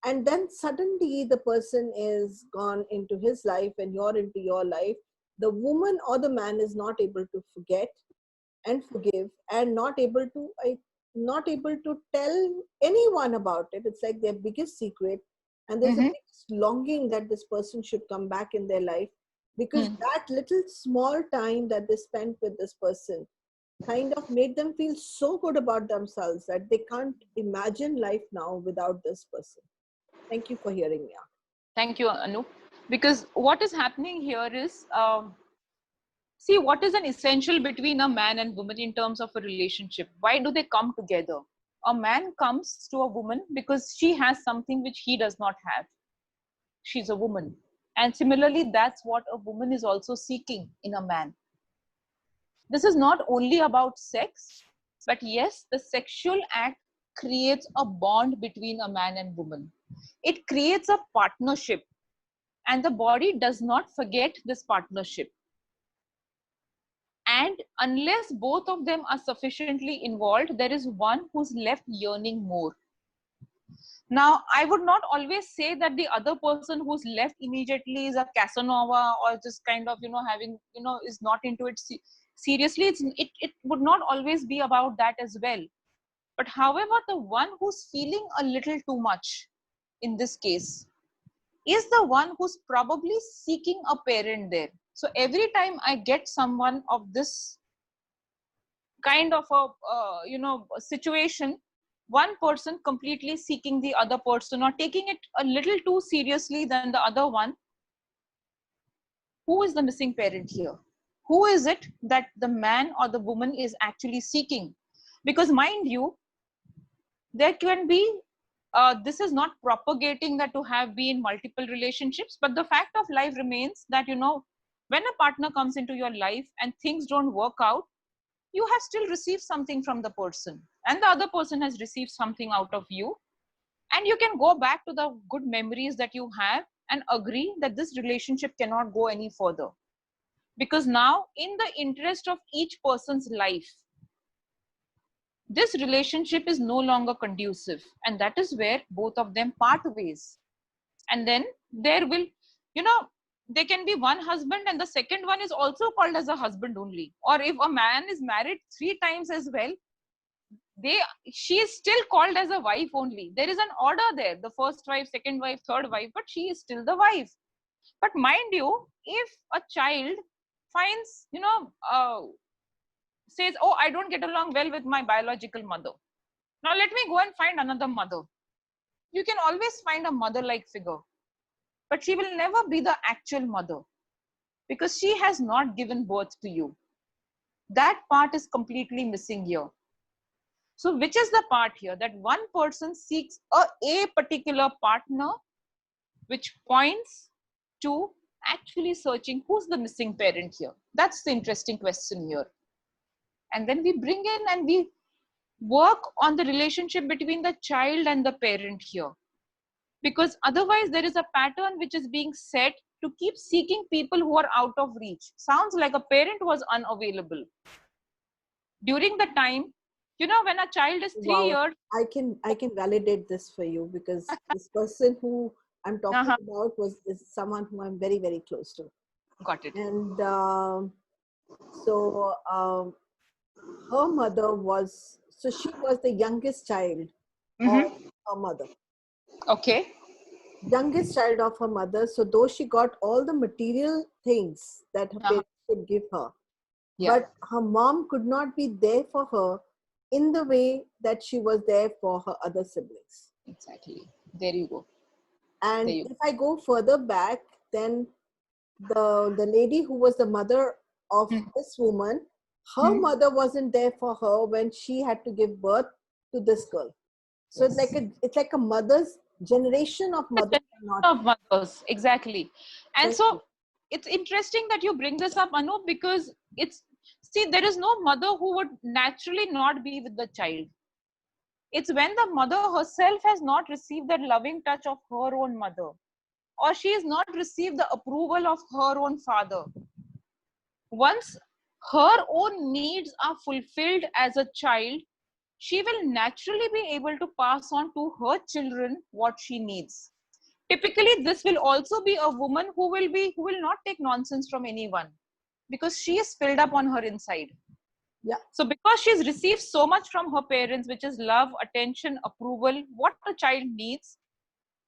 S2: And then suddenly the person is gone into his life and you're into your life. The woman or the man is not able to forget and forgive, and not able to tell anyone about it. It's like their biggest secret, and there's a biggest longing that this person should come back in their life, because that little small time that they spent with this person kind of made them feel so good about themselves that they can't imagine life now without this person. Thank you for hearing me out.
S1: Thank you, Anu. Because what is happening here is, see, what is an essential between a man and woman in terms of a relationship? Why do they come together? A man comes to a woman because she has something which he does not have. She's a woman. And similarly, that's what a woman is also seeking in a man. This is not only about sex, but yes, the sexual act creates a bond between a man and woman. It creates a partnership, and the body does not forget this partnership. And unless both of them are sufficiently involved, there is one who's left yearning more. Now, I would not always say that the other person who's left immediately is a Casanova, or just kind of, having, is not into it seriously. It would not always be about that as well. But however, the one who's feeling a little too much in this case is the one who's probably seeking a parent there. So every time I get someone of this kind of a situation, one person completely seeking the other person or taking it a little too seriously than the other one, who is the missing parent here? Who is it that the man or the woman is actually seeking? Because mind you, there can be this is not propagating that to have been multiple relationships, but the fact of life remains that when a partner comes into your life and things don't work out, you have still received something from the person, and the other person has received something out of you, and you can go back to the good memories that you have and agree that this relationship cannot go any further, because now in the interest of each person's life, this relationship is no longer conducive, and that is where both of them part ways. And then there will, there can be one husband and the second one is also called as a husband only. Or if a man is married 3 times as well, she is still called as a wife only. There is an order there, the first wife, second wife, third wife, but she is still the wife. But mind you, if a child finds, says, oh, I don't get along well with my biological mother, now let me go and find another mother. You can always find a mother-like figure, but she will never be the actual mother, because she has not given birth to you. That part is completely missing here. So which is the part here? That one person seeks a particular partner, which points to actually searching who's the missing parent here. That's the interesting question here. And then we bring in and we work on the relationship between the child and the parent here. Because otherwise there is a pattern which is being set to keep seeking people who are out of reach. Sounds like a parent was unavailable. During the time, when a child is 3 years.
S2: I can validate this for you, because this person who I'm talking about is someone who I'm very, very close to.
S1: Got it.
S2: And her mother was, so she was the youngest child of her mother.
S1: Okay.
S2: Youngest child of her mother. So though she got all the material things that her parents could give her, but her mom could not be there for her in the way that she was there for her other siblings.
S1: Exactly. There you go.
S2: And if I go further back, then the lady who was the mother of this woman, her mother wasn't there for her when she had to give birth to this girl. So it's like a mother's generation of mothers.
S1: Exactly. And so it's interesting that you bring this up, Anu, because there is no mother who would naturally not be with the child. It's when the mother herself has not received that loving touch of her own mother, or she has not received the approval of her own father. Once her own needs are fulfilled as a child, she will naturally be able to pass on to her children what she needs. Typically, this will also be a woman who will not take nonsense from anyone, because she is filled up on her inside.
S2: Yeah.
S1: So because she's received so much from her parents, which is love, attention, approval, what a child needs,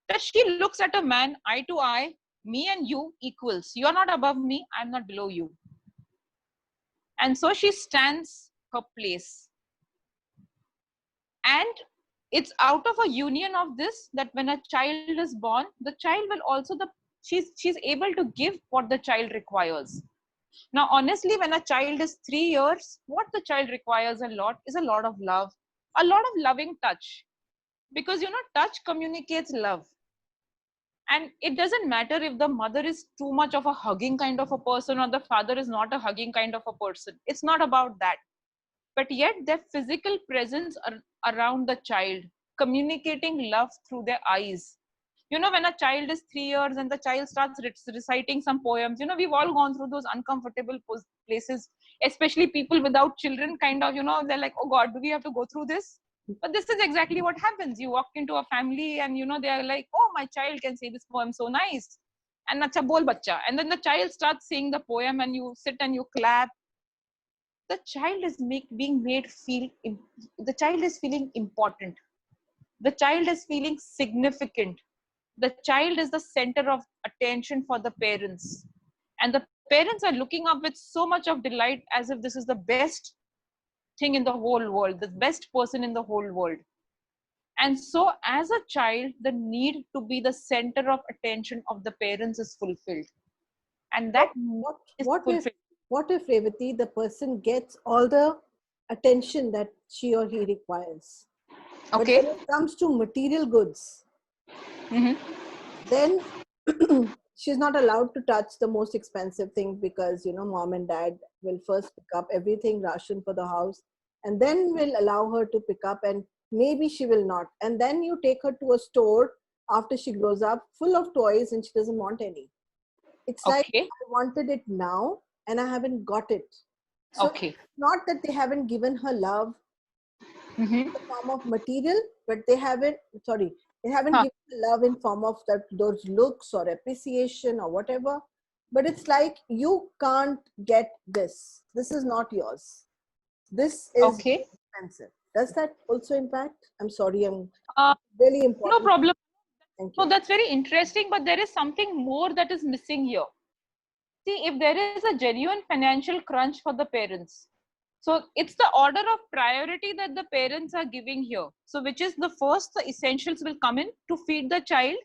S1: that she looks at a man eye to eye, me and you equals. You're not above me, I'm not below you. And so she stands her place. And it's out of a union of this that when a child is born, the child will also, she's able to give what the child requires. Now, honestly, when a child is 3 years, what the child requires a lot is a lot of love, a lot of loving touch. Because, touch communicates love. And it doesn't matter if the mother is too much of a hugging kind of a person or the father is not a hugging kind of a person. It's not about that. but yet their physical presence around the child, communicating love through their eyes. You know, when a child is 3 years and the child starts reciting some poems, you know, we've all gone through those uncomfortable places, especially people without children, kind of, you know, they're like, oh God, do we have to go through this? But this is exactly what happens. You walk into a family and, you know, they are like, oh, my child can say this poem so nice. And acha bol bacha. And then the child starts saying the poem and you sit and you clap. The child is being made feel, the child is feeling important. The child is feeling significant. The child is the center of attention for the parents. And the parents are looking up with so much of delight as if this is the best thing in the whole world, the best person in the whole world. And so as a child, the need to be the center of attention of the parents is fulfilled. And that is fulfilled.
S2: What if, Revati, the person gets all the attention that she or he requires?
S1: Okay.
S2: But when it comes to material goods, then she's not allowed to touch the most expensive thing because, you know, mom and dad will first pick up everything, ration for the house, and then will allow her to pick up, and maybe she will not. And then you take her to a store after she grows up full of toys and she doesn't want any. It's like, I wanted it now and I haven't got it. So it's not that they haven't given her love in the form of material, but they haven't given her love in form of those looks or appreciation or whatever. But it's like, you can't get this. This is not yours. This is expensive. Does that also impact? I'm sorry, I'm really important.
S1: No problem. No, that's very interesting, but there is something more that is missing here. See, if there is a genuine financial crunch for the parents, so it's the order of priority that the parents are giving here. So which is the first, the essentials will come in to feed the child,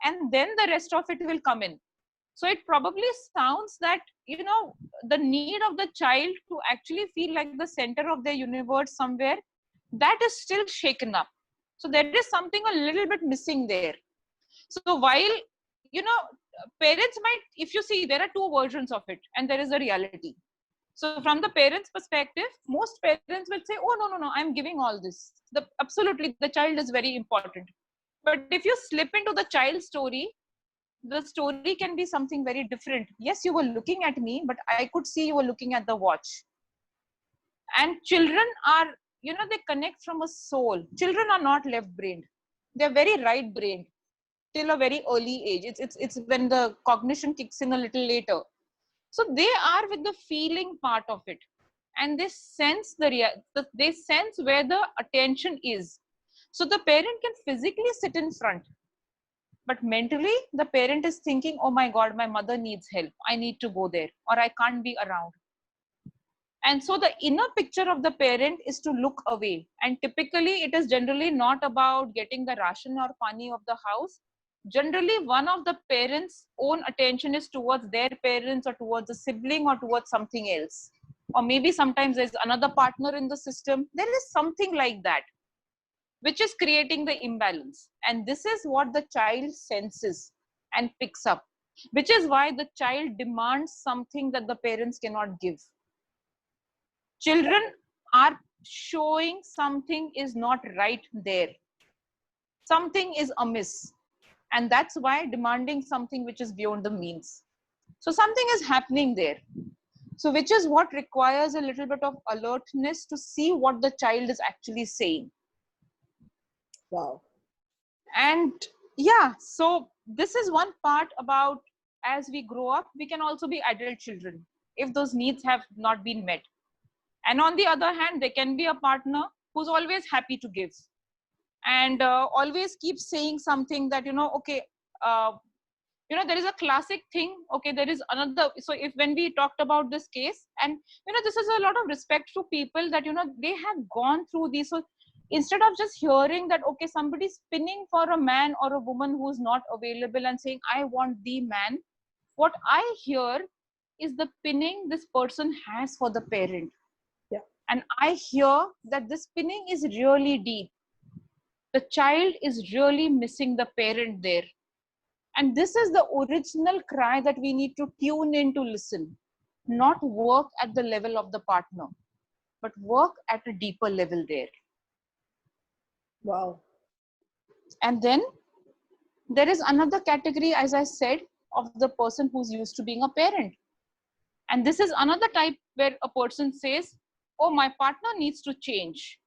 S1: and then the rest of it will come in. So it probably sounds that, you know, the need of the child to actually feel like the center of their universe somewhere, that is still shaken up. So there is something a little bit missing there. So while, you know, parents might, if you see, there are two versions of it and there is a reality. So from the parents' perspective, most parents will say, oh, no, I'm giving all this. Absolutely, the child is very important. But if you slip into the child story, the story can be something very different. Yes, you were looking at me, but I could see you were looking at the watch. And children are, you know, they connect from a soul. Children are not left-brained. They're very right-brained till a very early age. It's when the cognition kicks in a little later. So they are with the feeling part of it, and they sense they sense where the attention is. So the parent can physically sit in front, but mentally the parent is thinking, oh my God, my mother needs help. I need to go there, or I can't be around. And so the inner picture of the parent is to look away. And typically it is generally not about getting the ration or pani of the house. Generally, one of the parents' own attention is towards their parents or towards a sibling or towards something else. Or maybe sometimes there's another partner in the system. There is something like that, which is creating the imbalance. And this is what the child senses and picks up, which is why the child demands something that the parents cannot give. Children are showing something is not right there. Something is amiss. And that's why demanding something which is beyond the means. So something is happening there. So which is what requires a little bit of alertness to see what the child is actually saying.
S2: Wow.
S1: And yeah, so this is one part about, as we grow up, we can also be adult children if those needs have not been met. And on the other hand, there can be a partner who's always happy to give and always keeps saying something that, you know, okay, you know, there is a classic thing. Okay, there is another. So if when we talked about this case, and, you know, this is a lot of respect to people that, you know, they have gone through these. So instead of just hearing that, okay, somebody's pinning for a man or a woman who's not available and saying, I want the man, what I hear is the pinning this person has for the parent.
S2: Yeah.
S1: And I hear that this pinning is really deep. The child is really missing the parent there. And this is the original cry that we need to tune in to listen, not work at the level of the partner. but work at a deeper level there.
S2: Wow.
S1: And then there is another category, as I said, of the person who's used to being a parent. And this is another type where a person says, oh, my partner needs to change.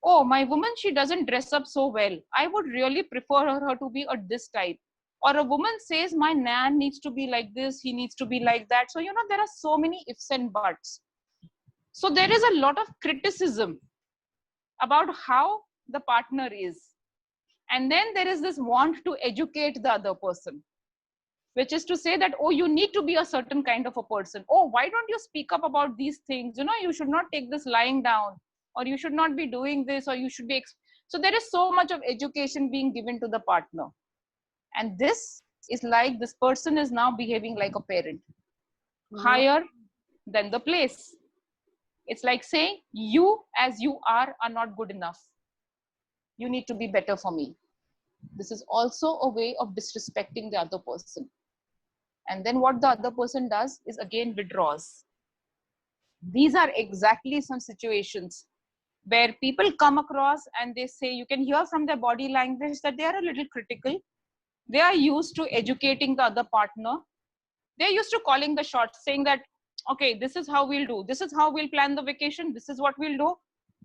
S1: Oh, my woman, she doesn't dress up so well. I would really prefer her to be this type. Or a woman says, my man needs to be like this, he needs to be like that. So, there are so many ifs and buts. So there is a lot of criticism about how the partner is. And then there is this want to educate the other person, which is to say that, oh, you need to be a certain kind of a person. Oh, why don't you speak up about these things? You should not take this lying down, or you should not be doing this, or you should be. So there is so much of education being given to the partner. And this is like this person is now behaving like a parent, higher than the place. It's like saying, you as you are not good enough. You need to be better for me. This is also a way of disrespecting the other person. And then what the other person does is again withdraws. These are exactly some situations where people come across and they say, you can hear from their body language that they are a little critical. They are used to educating the other partner. They're used to calling the shots, saying that, okay, this is how we'll do. This is how we'll plan the vacation. This is what we'll do.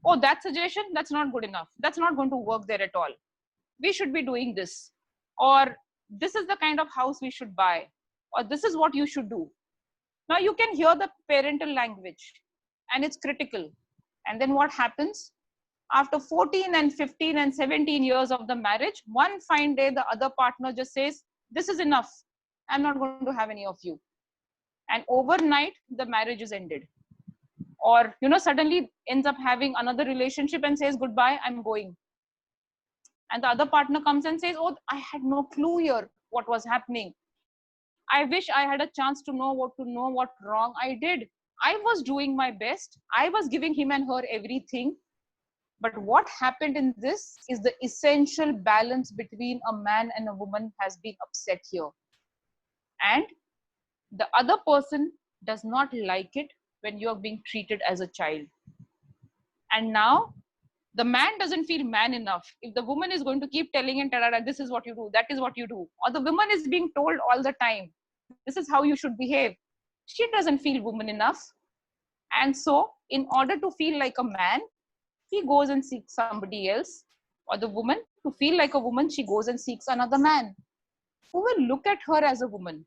S1: Oh, that suggestion, that's not good enough. That's not going to work there at all. We should be doing this. Or this is the kind of house we should buy. Or this is what you should do. Now you can hear the parental language and it's critical. And then what happens? After 14 and 15 and 17 years of the marriage, one fine day, the other partner just says, this is enough. I'm not going to have any of you. And overnight, the marriage is ended. Or, suddenly ends up having another relationship and says, goodbye, I'm going. And the other partner comes and says, oh, I had no clue here what was happening. I wish I had a chance to know what wrong I did. I was doing my best. I was giving him and her everything. But what happened in this is the essential balance between a man and a woman has been upset here. And the other person does not like it when you are being treated as a child. And now the man doesn't feel man enough. If the woman is going to keep telling him, this is what you do, that is what you do, or the woman is being told all the time, this is how you should behave, she doesn't feel woman enough. And so in order to feel like a man, he goes and seeks somebody else. Or the woman, to feel like a woman, she goes and seeks another man who will look at her as a woman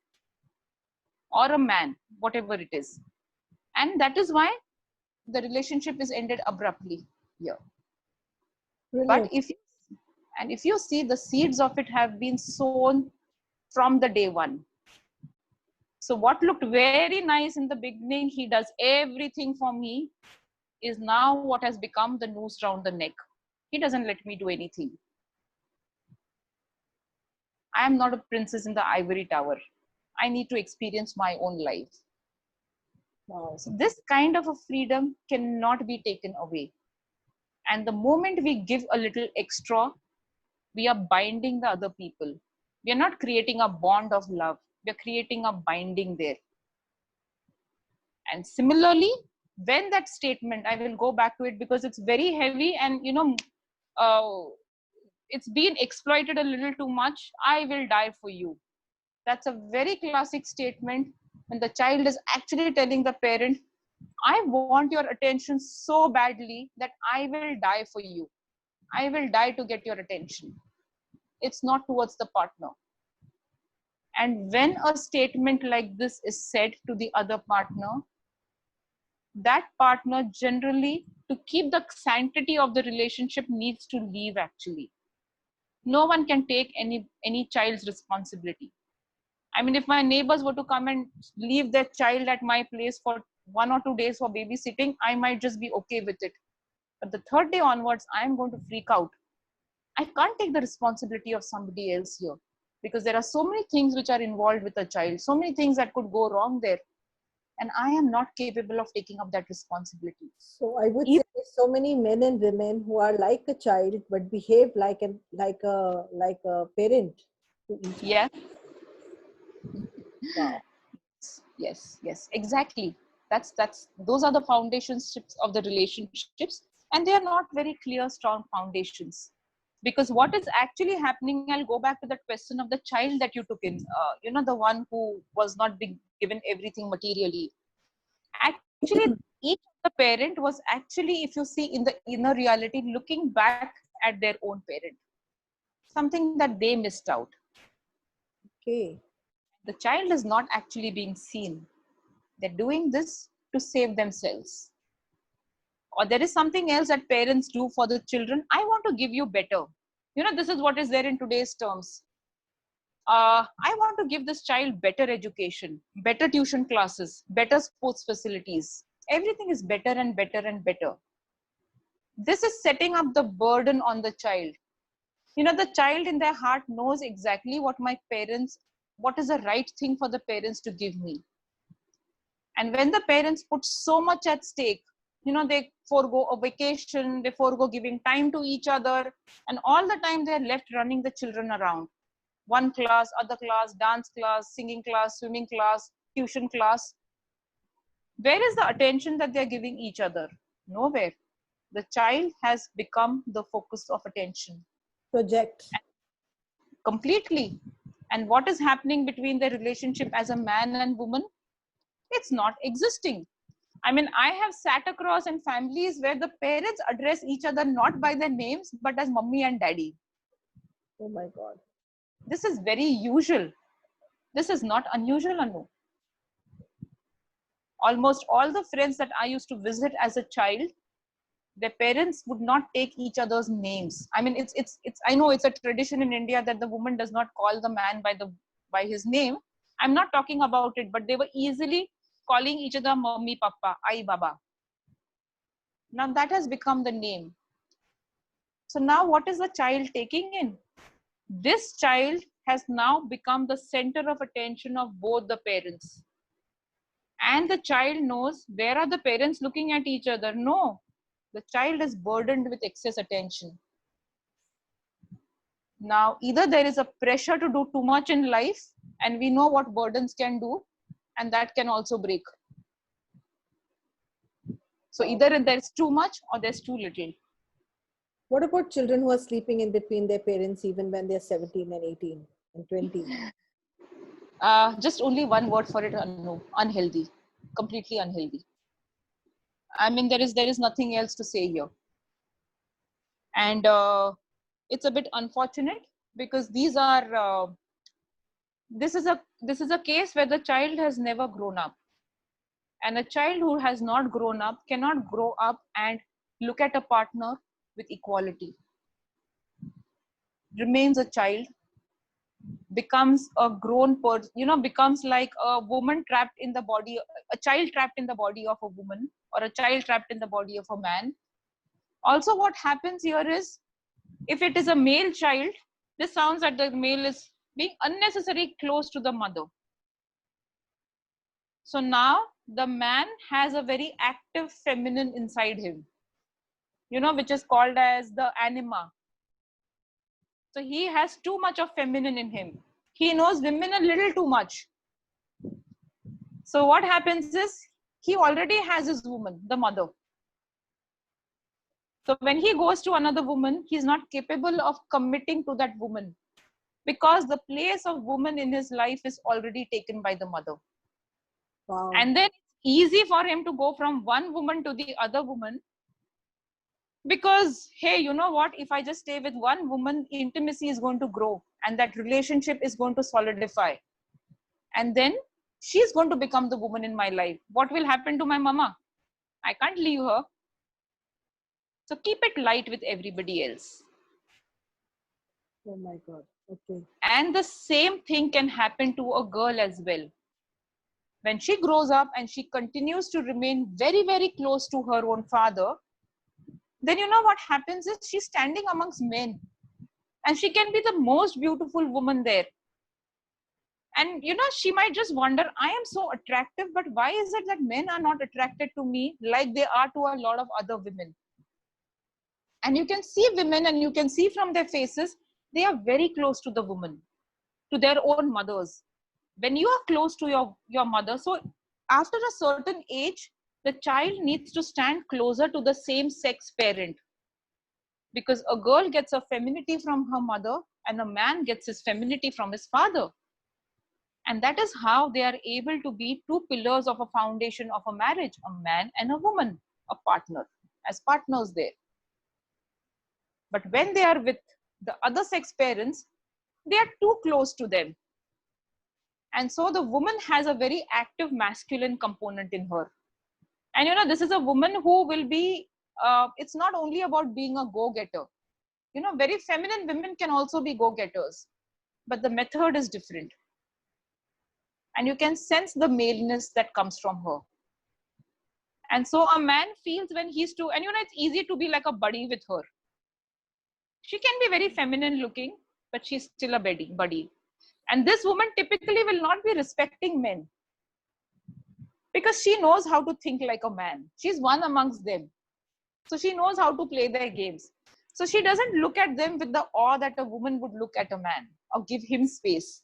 S1: or a man, whatever it is. And that is why the relationship is ended abruptly here. But if you see, the seeds of it have been sown from the day one. So what looked very nice in the beginning, he does everything for me, is now what has become the noose round the neck. He doesn't let me do anything. I am not a princess in the ivory tower. I need to experience my own life. Wow. So this kind of a freedom cannot be taken away. And the moment we give a little extra, we are binding the other people. We are not creating a bond of love. We are creating a binding there. And similarly, when that statement, I will go back to it because it's very heavy and, it's been exploited a little too much. I will die for you. That's a very classic statement when the child is actually telling the parent, I want your attention so badly that I will die for you. I will die to get your attention. It's not towards the partner. And when a statement like this is said to the other partner, that partner generally, to keep the sanctity of the relationship, needs to leave actually. No one can take any child's responsibility. I mean, if my neighbors were to come and leave their child at my place for 1 or 2 days for babysitting, I might just be okay with it. But the third day onwards, I'm going to freak out. I can't take the responsibility of somebody else here because there are so many things which are involved with a child, so many things that could go wrong there. And I am not capable of taking up that responsibility.
S2: So I would say so many men and women who are like a child but behave like a parent to each other.
S1: Yeah.
S2: Wow.
S1: Yes, exactly. Those are the foundations of the relationships, and they are not very clear, strong foundations. Because what is actually happening, I'll go back to that question of the child that you took in, the one who was not being given everything materially. Actually, each of the parent was actually, if you see in the inner reality, looking back at their own parent, something that they missed out.
S2: Okay.
S1: The child is not actually being seen. They're doing this to save themselves. Or there is something else that parents do for the children. I want to give you better. This is what is there in today's terms. I want to give this child better education, better tuition classes, better sports facilities. Everything is better and better and better. This is setting up the burden on the child. The child in their heart knows exactly what is the right thing for the parents to give me. And when the parents put so much at stake, they forego a vacation, they forego giving time to each other, and all the time they're left running the children around. One class, other class, dance class, singing class, swimming class, tuition class. Where is the attention that they're giving each other? Nowhere. The child has become the focus of attention.
S2: Project.
S1: Completely. And what is happening between the relationship as a man and woman? It's not existing. I mean, I have sat across in families where the parents address each other not by their names, but as mummy and daddy.
S2: Oh my God.
S1: This is very usual. This is not unusual, Anu. Almost all the friends that I used to visit as a child, their parents would not take each other's names. I mean, it's I know it's a tradition in India that the woman does not call the man by his name. I'm not talking about it, but they were easily calling each other mommy, papa, ai, baba. Now that has become the name. So now what is the child taking in? This child has now become the center of attention of both the parents. And the child knows, where are the parents looking at each other? No, the child is burdened with excess attention. Now, either there is a pressure to do too much in life, and we know what burdens can do, and that can also break. So either there's too much or there's too little.
S2: What about children who are sleeping in between their parents even when they're 17 and 18 and 20?
S1: Just only one word for it, Anu: unhealthy. Completely unhealthy. I mean, there is nothing else to say here. And it's a bit unfortunate because these are this is a case where the child has never grown up, and a child who has not grown up cannot grow up and look at a partner with equality. Remains a child, becomes a grown person, becomes like a woman trapped in the body, a child trapped in the body of a woman, or a child trapped in the body of a man. Also, what happens here is, if it is a male child, this sounds that the male is being unnecessarily close to the mother. So now the man has a very active feminine inside him, which is called as the anima. So he has too much of feminine in him. He knows women a little too much. So what happens is, he already has his woman, the mother. So when he goes to another woman, he's not capable of committing to that woman, because the place of woman in his life is already taken by the mother.
S2: Wow.
S1: And then it's easy for him to go from one woman to the other woman, because, hey, you know what? If I just stay with one woman, intimacy is going to grow and that relationship is going to solidify. And then she's going to become the woman in my life. What will happen to my mama? I can't leave her. So keep it light with everybody else.
S2: Oh my God. Okay.
S1: And the same thing can happen to a girl as well. When she grows up and she continues to remain very, very close to her own father, then what happens is, she's standing amongst men and she can be the most beautiful woman there. And she might just wonder, I am so attractive, but why is it that men are not attracted to me like they are to a lot of other women? And you can see women, and you can see from their faces, they are very close to the woman, to their own mothers. When you are close to your mother, so after a certain age, the child needs to stand closer to the same sex parent, because a girl gets her femininity from her mother and a man gets his femininity from his father. And that is how they are able to be two pillars of a foundation of a marriage, a man and a woman, a partner, as partners there. But when they are with the other sex parents, they are too close to them. And so the woman has a very active masculine component in her. And you know, this is a woman who will be, it's not only about being a go-getter. You know, very feminine women can also be go-getters, but the method is different. And you can sense the maleness that comes from her. And so a man feels when he's too, and you know, it's easy to be like a buddy with her. She can be very feminine looking, but she's still a buddy. And this woman typically will not be respecting men, because she knows how to think like a man. She's one amongst them. So she knows how to play their games. So she doesn't look at them with the awe that a woman would look at a man, or give him space.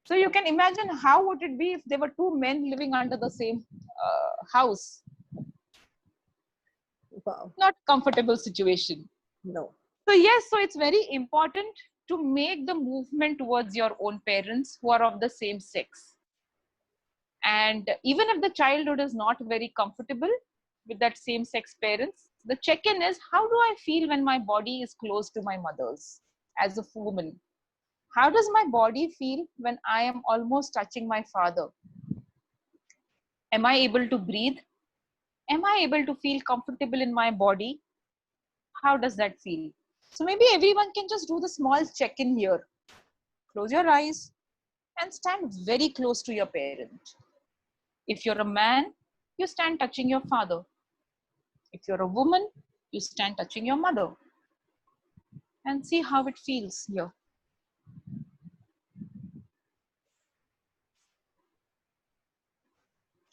S1: So you can imagine how would it be if there were two men living under the same house.
S2: Wow.
S1: Not comfortable situation.
S2: No.
S1: So yes, so it's very important to make the movement towards your own parents who are of the same sex. And even if the childhood is not very comfortable with that same sex parents, the check-in is, how do I feel when my body is close to my mother's as a woman? How does my body feel when I am almost touching my father? Am I able to breathe? Am I able to feel comfortable in my body? How does that feel? So maybe everyone can just do the small check-in here. Close your eyes and stand very close to your parent. If you're a man, you stand touching your father. If you're a woman, you stand touching your mother. And see how it feels here.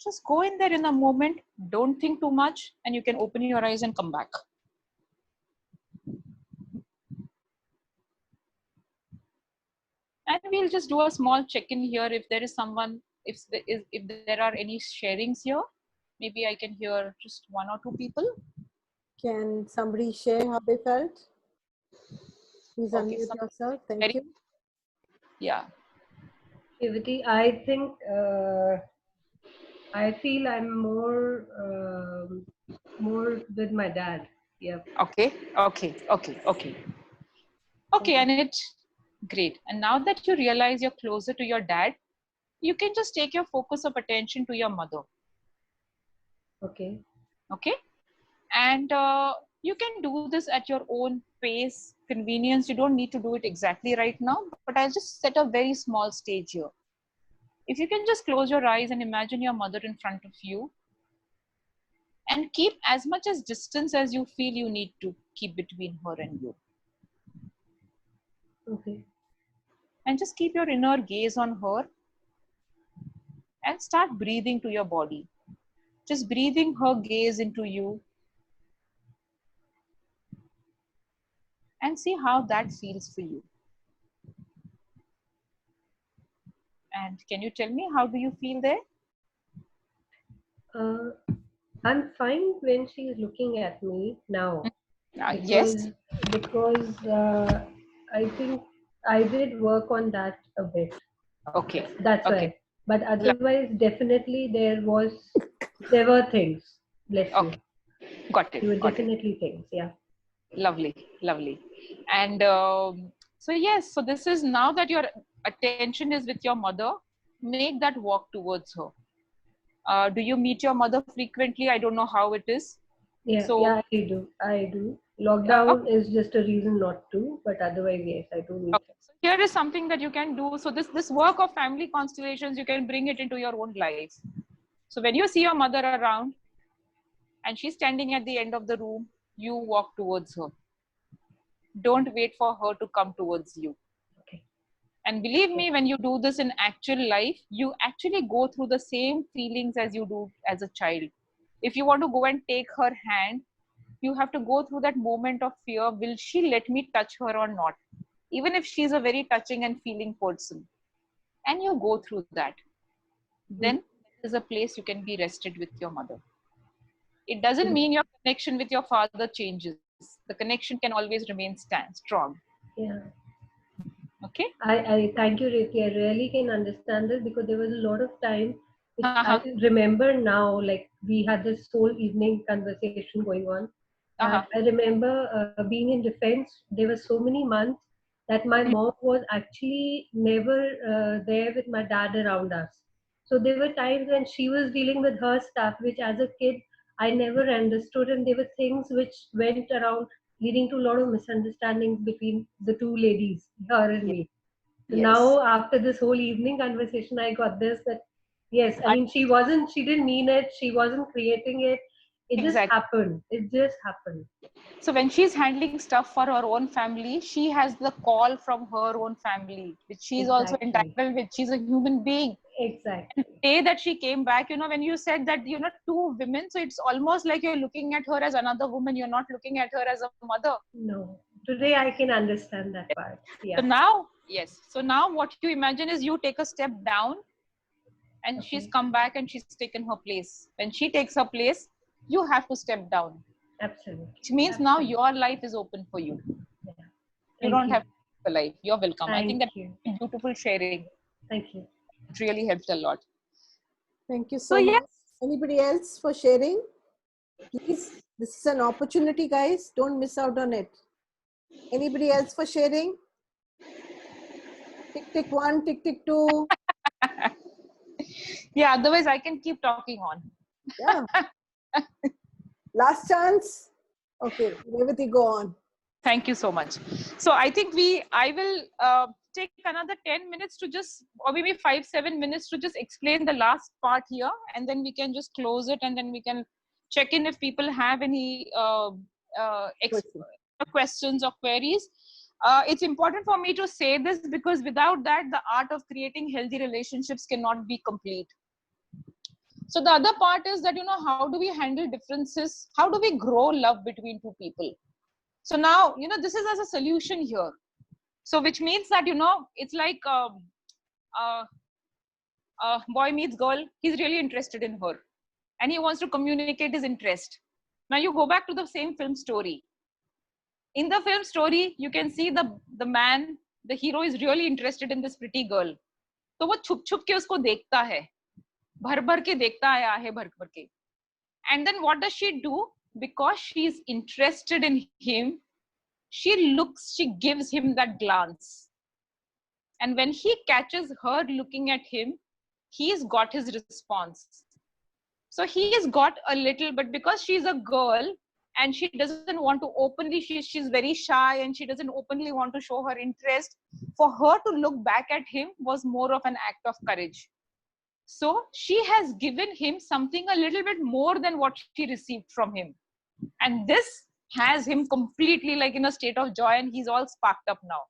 S1: Just go in there in a moment. Don't think too much, and you can open your eyes and come back. And we'll just do a small check-in here. If there is someone, if there are any sharings here, maybe I can hear just one or two people.
S2: Can somebody share how they felt? Please
S1: Okay,
S2: unmute yourself. Thank you.
S1: Yeah.
S5: Revati, I think I feel I'm more with my dad. Yeah.
S1: Okay. And it's great. And now that you realize you're closer to your dad, you can just take your focus of attention to your mother.
S5: Okay.
S1: Okay. And you can do this at your own pace, convenience. You don't need to do it exactly right now, but I'll just set a very small stage here. If you can just close your eyes and imagine your mother in front of you, and keep as much as distance as you feel you need to keep between her and you.
S5: Okay.
S1: And just keep your inner gaze on her and start breathing to your body. Just breathing her gaze into you. And see how that feels for you. And can you tell me, how do you feel there?
S5: I'm fine when she's looking at me now.
S1: Yes.
S5: Because I think I did work on that a bit.
S1: Okay.
S5: That's why. But otherwise, definitely there were things. Bless you.
S1: Got it.
S5: There were definitely things. Yeah.
S1: Lovely. And so yes, so this is, now that your attention is with your mother, make that walk towards her. Do you meet your mother frequently? I don't know how it is.
S5: Yeah, I do. Lockdown is just a reason not to, but otherwise, yes, I do meet her.
S1: So here is something that you can do. So this work of family constellations, you can bring it into your own life. So when you see your mother around and she's standing at the end of the room, you walk towards her. Don't wait for her to come towards you.
S5: Okay.
S1: And believe me, when you do this in actual life, you actually go through the same feelings as you do as a child. If you want to go and take her hand, you have to go through that moment of fear. Will she let me touch her or not? Even if she's a very touching and feeling person. And you go through that. then there's a place you can be rested with your mother. It doesn't mean your connection with your father changes. The connection can always remain strong.
S5: Yeah.
S1: Okay?
S5: I thank you, Ricky. I really can understand this because there was a lot of time which
S1: Uh-huh.
S5: I remember now, like we had this whole evening conversation going on.
S1: Uh-huh.
S5: That I remember being in defense, there were so many months that my mom was actually never there with my dad around us. So there were times when she was dealing with her stuff, which as a kid I never understood, and there were things which went around leading to a lot of misunderstandings between the two ladies, her and me. So
S2: Yes.
S5: now after this whole evening conversation, I got this that yes, I
S1: I-
S5: mean she didn't mean it, she wasn't creating it. It just
S1: exactly.
S5: happened. It just happened.
S1: So when she's handling stuff for her own family, she has the call from her own family, which she's also
S5: Exactly.
S1: entitled with. She's a human being.
S5: Exactly.
S1: Day that she came back, when you said that, two women, so it's almost like you're looking at her as another woman. You're not looking at her as a mother.
S5: No. Today I can understand that part.
S1: So
S5: Yeah.
S1: now, yes. So now what you imagine is you take a step down and she's
S5: Okay.
S1: come back and she's taken her place. When she takes her place, you have to step down,
S5: Absolutely.
S1: which means now
S5: Absolutely.
S1: your life is open for you.
S5: Yeah.
S1: You
S5: Thank
S1: don't have
S5: you.
S1: to live a life. You're welcome. I think
S5: Thank
S1: that's
S5: you.
S1: beautiful sharing.
S5: Thank you.
S1: It really helped a lot.
S2: Thank you
S1: So
S2: so much. Anybody else for sharing? Please, this is an opportunity, guys. Don't miss out on it. Anybody else for sharing? Tick, tick one, tick, tick two.
S1: yeah, otherwise I can keep talking on.
S2: Yeah. Last chance. Okay, Revati, go on.
S1: Thank you so much. So I think I will take another 10 minutes to just, or maybe 5-7 minutes to just explain the last part here, and then we can just close it, and then we can check in if people have any
S2: Question.
S1: questions or queries. It's important for me to say this because without that, the art of creating healthy relationships cannot be complete. So the other part is that, how do we handle differences? How do we grow love between two people? So now, this is as a solution here. So which means that, it's like boy meets girl. He's really interested in her and he wants to communicate his interest. Now you go back to the same film story. In the film story, you can see the man, the hero is really interested in this pretty girl. तो वो छुप छुप के उसको देखता है, भर भर के देखता है, आहे भर भर के. And then what does she do? Because she's interested in him, she gives him that glance. And when he catches her looking at him, he's got his response. So he's got a little, but because she's a girl and she doesn't want to openly, she's very shy and she doesn't openly want to show her interest, for her to look back at him was more of an act of courage. So she has given him something a little bit more than what she received from him. And this has him completely like in a state of joy, and he's all sparked up now.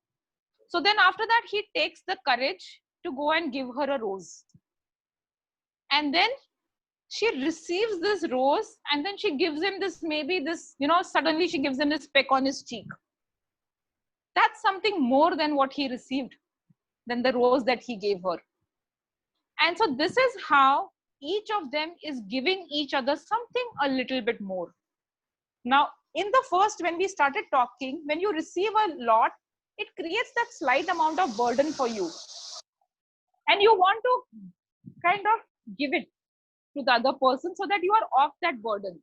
S1: So then after that, he takes the courage to go and give her a rose. And then she receives this rose, and then she gives him this, maybe this, suddenly she gives him this peck on his cheek. That's something more than what he received, than the rose that he gave her. And so this is how each of them is giving each other something a little bit more. Now, in the first, when we started talking, when you receive a lot, it creates that slight amount of burden for you. And you want to kind of give it to the other person so that you are off that burden.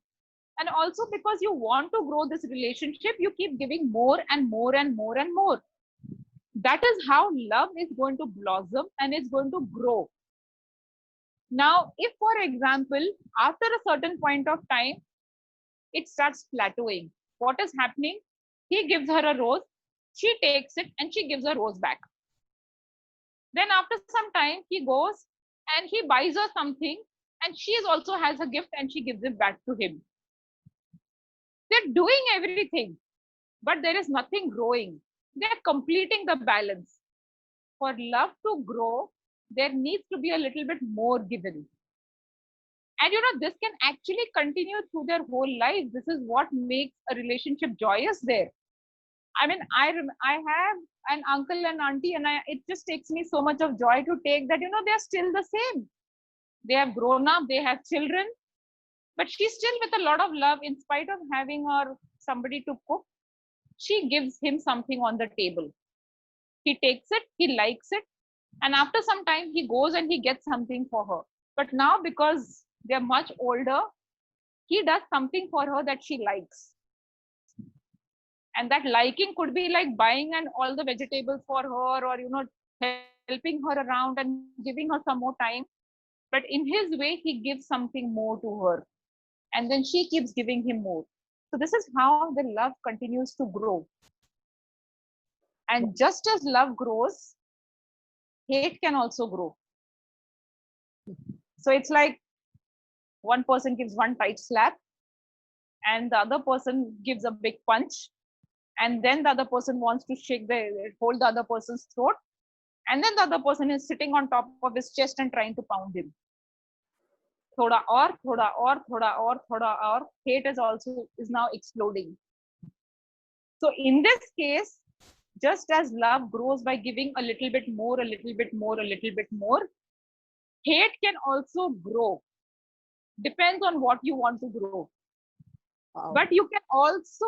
S1: And also because you want to grow this relationship, you keep giving more and more and more and more. That is how love is going to blossom and it's going to grow. Now, if for example, after a certain point of time, it starts plateauing, what is happening? He gives her a rose, she takes it and she gives a rose back. Then after some time, he goes and he buys her something and she also has a gift and she gives it back to him. They're doing everything, but there is nothing growing. They're completing the balance. For love to grow, there needs to be a little bit more given. And this can actually continue through their whole life. This is what makes a relationship joyous there. I mean, I have an uncle and auntie, and it just takes me so much of joy to take that, they're still the same. They have grown up, they have children, but she's still with a lot of love. In spite of having her somebody to cook, she gives him something on the table. He takes it, he likes it, and after some time he goes and he gets something for her. But now, because they're much older, he does something for her that she likes. And that liking could be like buying and all the vegetables for her, or helping her around and giving her some more time. But in his way, he gives something more to her, and then she keeps giving him more. So this is how the love continues to grow. And just as love grows, hate can also grow. So it's like one person gives one tight slap, and the other person gives a big punch, and then the other person wants to hold the other person's throat, and then the other person is sitting on top of his chest and trying to pound him. Thoda or, thoda or, thoda or, thoda or. Hate is now exploding. So in this case, just as love grows by giving a little bit more, a little bit more, a little bit more, hate can also grow. Depends on what you want to grow. Wow. But you can also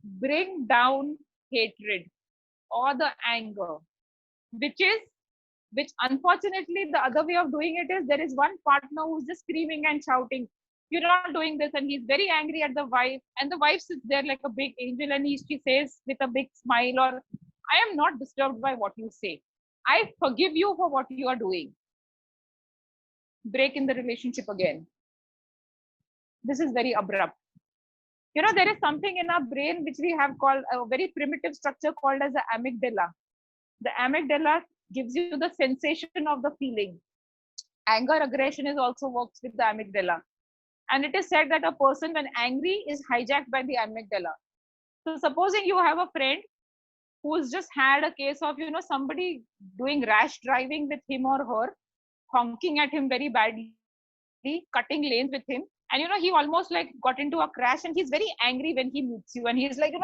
S1: bring down hatred or the anger, which unfortunately the other way of doing it is there is one partner who's just screaming and shouting, you're not doing this, and he's very angry at the wife, and the wife sits there like a big angel, and she says with a big smile, or I am not disturbed by what you say, I forgive you for what you are doing. Break in the relationship again. This is very abrupt. There is something in our brain which we have called a very primitive structure called as the amygdala. The amygdala gives you the sensation of the feeling. Anger, aggression is also works with the amygdala. And it is said that a person when angry is hijacked by the amygdala. So supposing you have a friend who's just had a case of, somebody doing rash driving with him or her, honking at him very badly, cutting lanes with him. And, he almost like got into a crash, and he's very angry when he meets you. And he's like,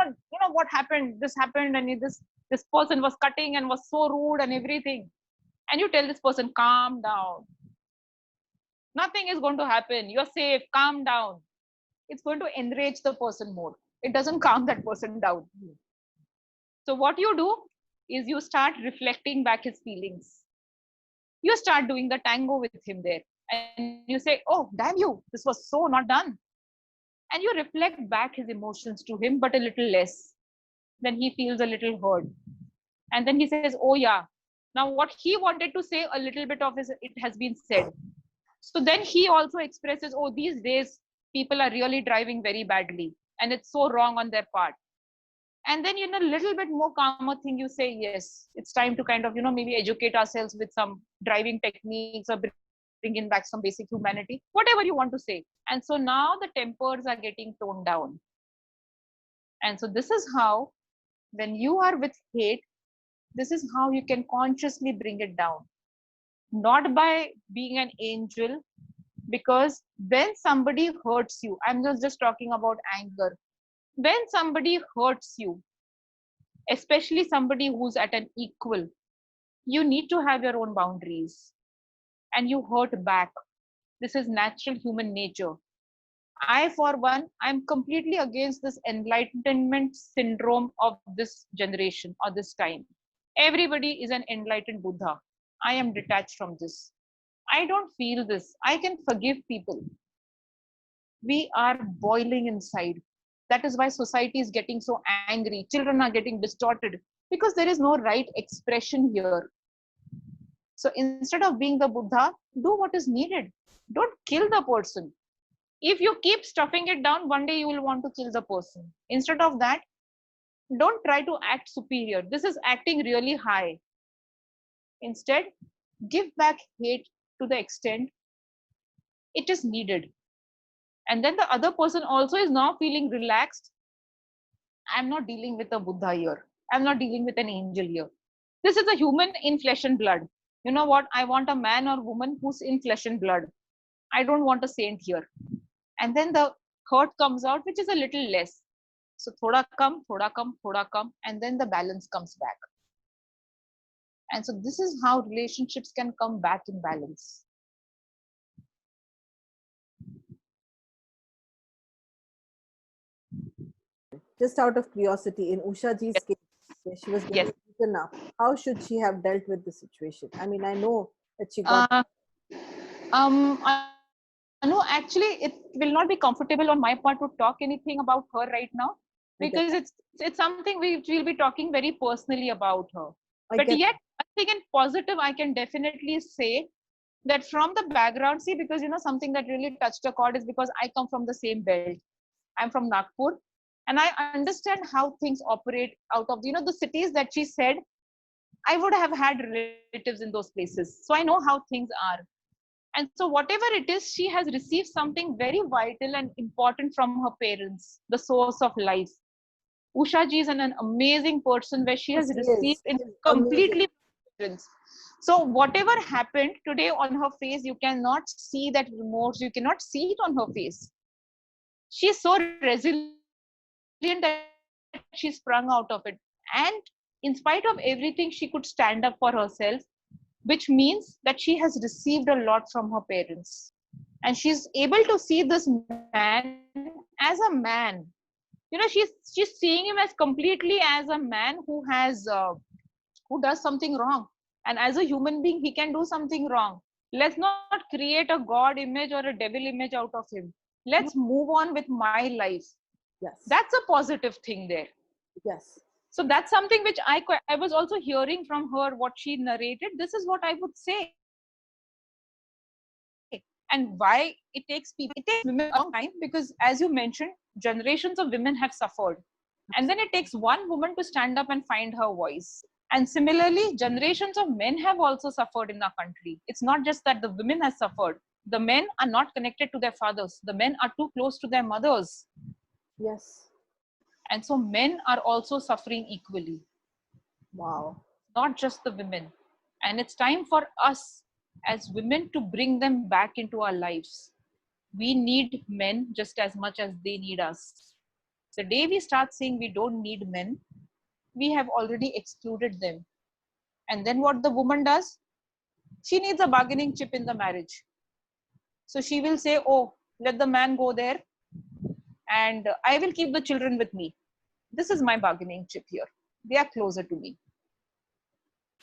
S1: what happened? This happened. And this person was cutting and was so rude and everything. And you tell this person, calm down. Nothing is going to happen. You're safe. Calm down. It's going to enrage the person more. It doesn't calm that person down. So what you do is you start reflecting back his feelings. You start doing the tango with him there. And you say, oh, damn you, this was so not done. And you reflect back his emotions to him, but a little less. Then he feels a little hurt. And then he says, oh yeah, now what he wanted to say, a little bit of it has been said. So then he also expresses, oh, these days people are really driving very badly, and it's so wrong on their part. And then, a little bit more calmer thing, you say, yes, it's time to kind of, maybe educate ourselves with some driving techniques, or bring in back some basic humanity, whatever you want to say. And so now the tempers are getting toned down. And so this is how, when you are with hate, this is how you can consciously bring it down. Not by being an angel, because when somebody hurts you, I'm just talking about anger. When somebody hurts you, especially somebody who's at an equal, you need to have your own boundaries, and you hurt back. This is natural human nature. I, for one, I'm completely against this enlightenment syndrome of this generation or this time. Everybody is an enlightened Buddha. I am detached from this. I don't feel this. I can forgive people. We are boiling inside. That is why society is getting so angry. Children are getting distorted because there is no right expression here. So instead of being the Buddha, do what is needed. Don't kill the person. If you keep stuffing it down, one day you will want to kill the person. Instead of that, don't try to act superior. This is acting really high. Instead, give back hate to the extent it is needed. And then the other person also is now feeling relaxed. I'm not dealing with a Buddha here. I'm not dealing with an angel here. This is a human in flesh and blood. You know what? I want a man or woman who's in flesh and blood. I don't want a saint here. And then the hurt comes out, which is a little less. So thoda kam, and then the balance comes back. And so this is how relationships can come back in balance.
S2: just out of curiosity, in Usha ji's
S1: Yes.
S2: case, where she was
S1: Yes.
S2: getting beaten up, how should she have dealt with the situation? I mean, I know that she got.
S1: Anu, actually, it will not be comfortable on my part to talk anything about her right now,
S2: I get
S1: because it's something we will be talking very personally about her.
S2: I
S1: But
S2: get
S1: yet, I think in positive, I can definitely say that from the background, see, because something that really touched a chord is because I come from the same belt. I'm from Nagpur, and I understand how things operate out of the cities that she said. I would have had relatives in those places, so I know how things are. And so, whatever it is, she has received something very vital and important from her parents, the source of life. Usha ji is an amazing person where she
S2: Yes,
S1: has
S2: he
S1: received
S2: is.
S1: in
S2: He's amazing.
S1: completely parents. So, whatever happened today on her face, you cannot see that remorse, you cannot see it on her face. She is so resilient that she sprung out of it. And in spite of everything, she could stand up for herself, which means that she has received a lot from her parents. And she's able to see this man as a man. She's seeing him as completely as a man who does something wrong, and as a human being he can do something wrong. Let's not create a god image or a devil image out of him. Let's move on with my life.
S2: Yes,
S1: That's a positive thing there.
S2: yes,
S1: So that's something which I was also hearing from her, what she narrated. This is what I would say. And why it takes women a long time, because as you mentioned, generations of women have suffered, and then it takes one woman to stand up and find her voice. And similarly, generations of men have also suffered in our country. It's not just that the women have suffered. The men are not connected to their fathers. The men are too close to their mothers.
S2: yes.
S1: And so men are also suffering equally,
S2: Wow.
S1: not just the women. And it's time for us as women to bring them back into our lives. We need men just as much as they need us. The day we start saying we don't need men, we have already excluded them. And then what the woman does? She needs a bargaining chip in the marriage. So she will say, oh, let the man go there and I will keep the children with me. This is my bargaining chip here. They are closer to me.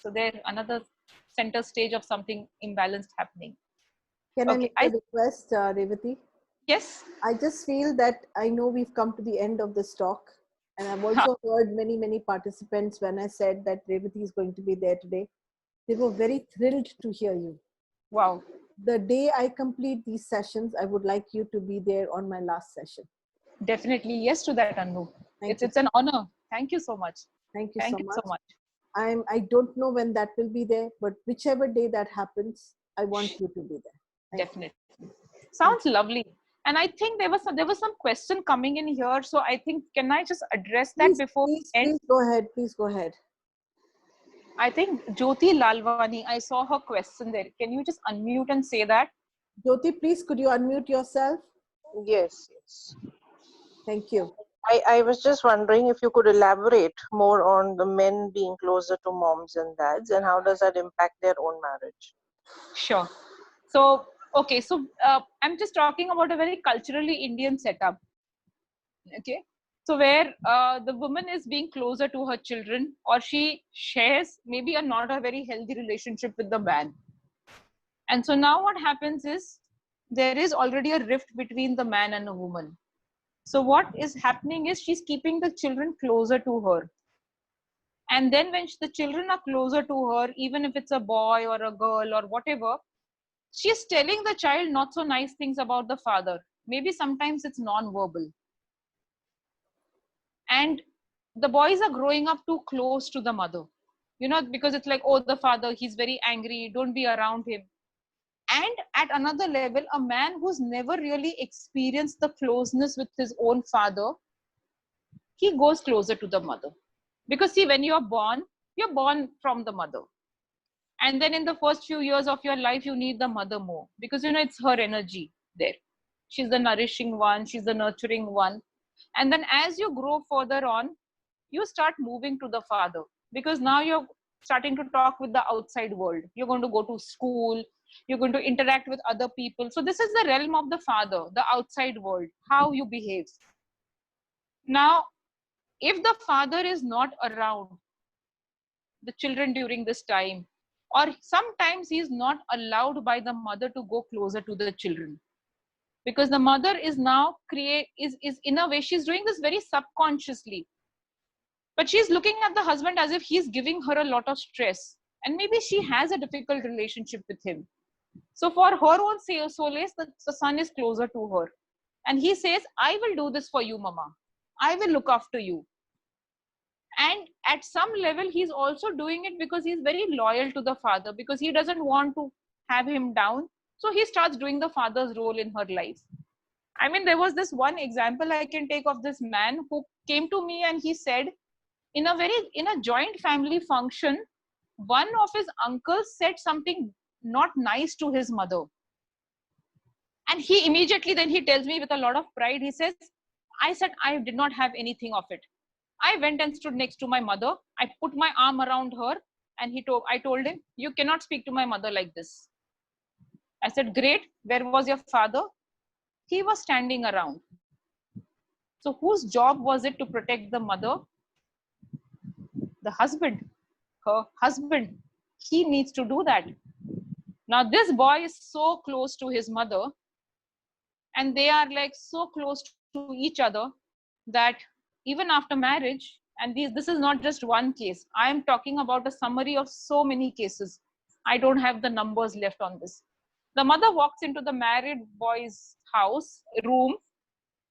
S1: So there, another center stage of something imbalanced happening.
S2: Can I
S1: Okay,
S2: make a request, Revati?
S1: yes.
S2: I just feel that I know we've come to the end of this talk. And I've also heard many, many participants when I said that Revati is going to be there today. They were very thrilled to hear you.
S1: Wow.
S2: The day I complete these sessions, I would like you to be there on my last session.
S1: Definitely yes to that, Anu.
S2: Thank you.
S1: It's an honor. Thank you so much.
S2: Thank you
S1: Thank
S2: so
S1: you
S2: much.
S1: so much.
S2: I don't know when that will be there, but whichever day that happens, I want you to be there. Thank
S1: Definitely. Sounds lovely. And I think there was some question coming in here. So I think, can I just address that before we end?
S2: Please go ahead. Please go ahead.
S1: I think Jyoti Lalwani, I saw her question there. Can you just unmute and say that?
S2: Jyoti, please, could you unmute yourself?
S6: Yes, yes.
S2: Thank you.
S6: I was just wondering if you could elaborate more on the men being closer to moms and dads, and how does that impact their own marriage?
S1: Sure. So, okay. So I'm just talking about a very culturally Indian setup. Okay. So where the woman is being closer to her children, or she shares maybe not a very healthy relationship with the man. And so now what happens is there is already a rift between the man and a woman. So what is happening is she's keeping the children closer to her. And then when the children are closer to her, even if it's a boy or a girl or whatever, she's telling the child not so nice things about the father. Maybe sometimes it's non-verbal. And the boys are growing up too close to the mother, because it's like, oh, the father, he's very angry, don't be around him. And at another level, a man who's never really experienced the closeness with his own father, he goes closer to the mother. Because see, when you're born from the mother. And then in the first few years of your life, you need the mother more, because it's her energy there. She's the nourishing one, she's the nurturing one. And then as you grow further on, you start moving to the father, because now you're starting to talk with the outside world. You're going to go to school, you're going to interact with other people. So this is the realm of the father, the outside world, how you behave. Now if the father is not around the children during this time, or sometimes he is not allowed by the mother to go closer to the children, because the mother is now is in a way she's doing this very subconsciously, but she's looking at the husband as if he's giving her a lot of stress, and maybe she has a difficult relationship with him. So for her own solace, the son is closer to her, and he says, I will do this for you, mama, I will look after you. And at some level he's also doing it because he's very loyal to the father, because he doesn't want to have him down. So he starts doing the father's role in her life. I mean, there was this one example I can take of this man who came to me and he said, in a joint family function, one of his uncles said something not nice to his mother, and he immediately, then he tells me with a lot of pride, he says, I said I did not have anything of it. I went and stood next to my mother. I put my arm around her, and I told him, you cannot speak to my mother like this. I said, great, where was your father? He was standing around. So whose job was it to protect the mother? The husband, her husband. He needs to do that. Now this boy is so close to his mother, and they are like so close to each other that even after marriage, and this is not just one case, I am talking about a summary of so many cases. I don't have the numbers left on this. The mother walks into the married boy's house, room.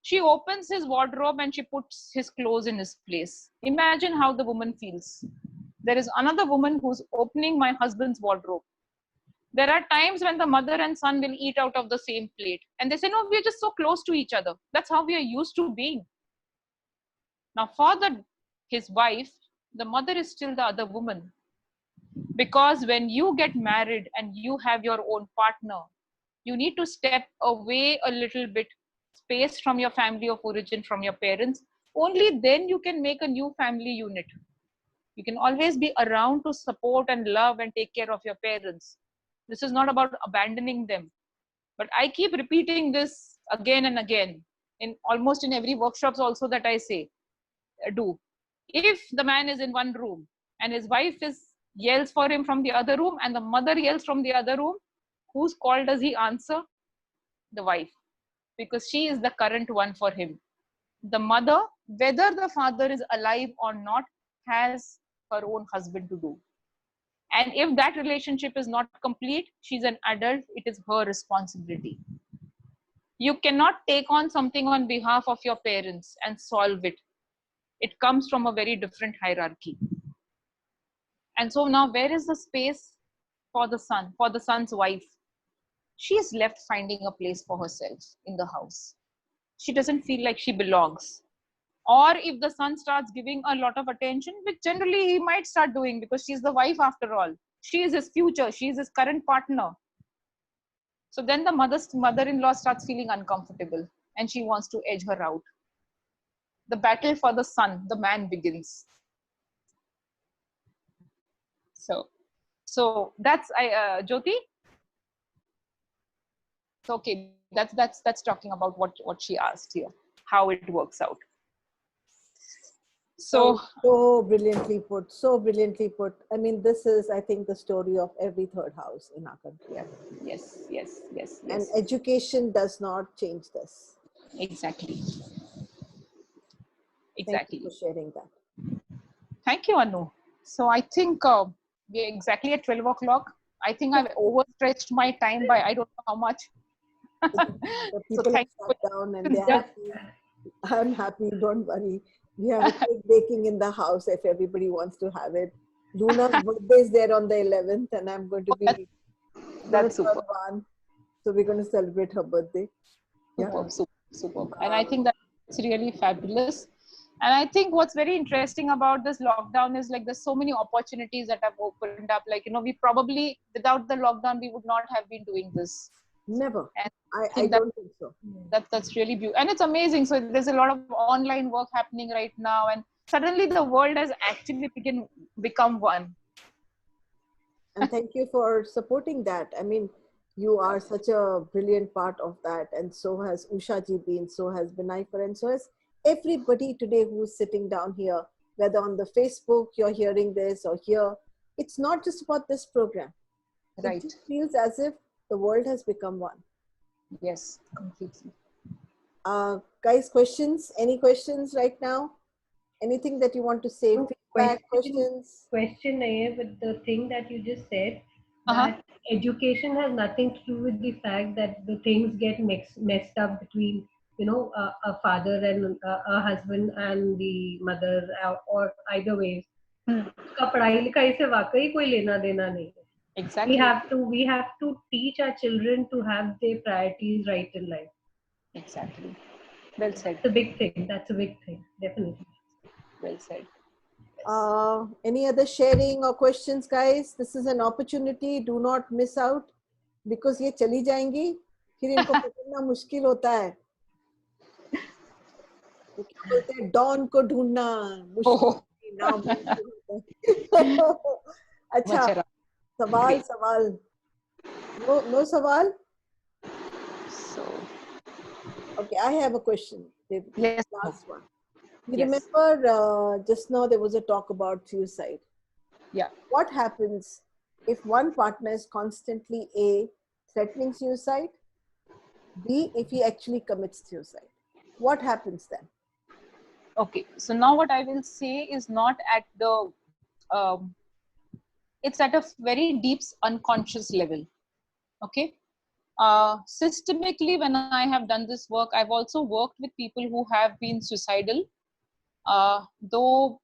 S1: She opens his wardrobe and she puts his clothes in his place. Imagine how the woman feels. There is another woman who's opening my husband's wardrobe. There are times when the mother and son will eat out of the same plate, and they say, no, we're just so close to each other. That's how we are used to being. Now for his wife, the mother is still the other woman. Because when you get married and you have your own partner, you need to step away a little bit, space from your family of origin, from your parents. Only then you can make a new family unit. You can always be around to support and love and take care of your parents. This is not about abandoning them. But I keep repeating this again and again, in almost in every workshops also that I say, do. If the man is in one room and his wife yells for him from the other room, and the mother yells from the other room, whose call does he answer? The wife, because she is the current one for him. The mother, whether the father is alive or not, has her own husband to do. And if that relationship is not complete, she's an adult, it is her responsibility. You cannot take on something on behalf of your parents and solve it. It comes from a very different hierarchy. And so now, where is the space for the son, for the son's wife? She is left finding a place for herself in the house. She doesn't feel like she belongs. Or if the son starts giving a lot of attention, which generally he might start doing because she's the wife after all. She is his future. She is his current partner. So then the mother-in-law starts feeling uncomfortable and she wants to edge her out. The battle for the son, the man, begins. So that's Jyoti. So okay, that's talking about what she asked here, how it works out. So
S2: brilliantly put, so brilliantly put. I mean, this is, I think, the story of every third house in our country.
S1: Yeah. Yes.
S2: And education does not change this.
S1: Exactly.
S2: Thank you for sharing that.
S1: Thank you, Anu. So I think we're exactly at 12 o'clock. I think I've overstretched my time by I don't know how much.
S2: The people have sat down and they're happy. I'm happy, don't worry. We have a cake baking in the house if everybody wants to have it. Luna's birthday is there on the 11th and I'm going to be
S1: that's super.
S2: One. So we're going to celebrate her birthday.
S1: Superb. And I think that's really fabulous. And I think what's very interesting about this lockdown is like there's so many opportunities that have opened up. Like, we probably, without the lockdown, we would not have been doing this.
S2: Never.
S1: And
S2: I don't think so.
S1: That's really beautiful. And it's amazing. So there's a lot of online work happening right now. And suddenly the world has actually become one.
S2: And thank you for supporting that. I mean, you are such a brilliant part of that. And so has Usha ji been, so has Binay, and so has everybody today who's sitting down here, whether on the Facebook, you're hearing this or here, it's not just about this program.
S1: Right.
S2: It just feels as if the world has become one.
S1: Yes, completely.
S2: Guys, questions? Any questions right now? Anything that you want to say?
S5: No,
S2: Feedback, questions?
S5: Question है, but the thing that you just said,
S1: Uh-huh.
S5: that education has nothing to do with the fact that the things get messed up between, you know, a father and a husband and the mother, or either ways. उसका पढ़ाई लिखाई से वाकई कोई लेना देना नहीं है.
S1: Exactly.
S5: We have to teach our children to have their priorities right in life.
S1: Exactly. Well said.
S5: That's a big thing. That's a big thing. Definitely.
S1: Well said.
S2: Any other sharing or questions, guys? This is an opportunity. Do not miss out, because ये चली जाएंगी, फिर इनको पकड़ना मुश्किल होता है. वो क्या बोलते हैं, डॉन को ढूंढना मुश्किल ना मुश्किल होता है. अच्छा, सवाल. No सवाल.
S1: So,
S2: okay, I have a question.
S1: Yes.
S2: Last one. You
S1: Yes.
S2: remember just now there was a talk about suicide.
S1: Yeah.
S2: What happens if one partner is constantly A, threatening suicide, B, if he actually commits suicide? What happens then?
S1: Okay. So now what I will say is not at the, it's at a very deep unconscious level. Okay. Systemically, when I have done this work, I've also worked with people who have been suicidal. Though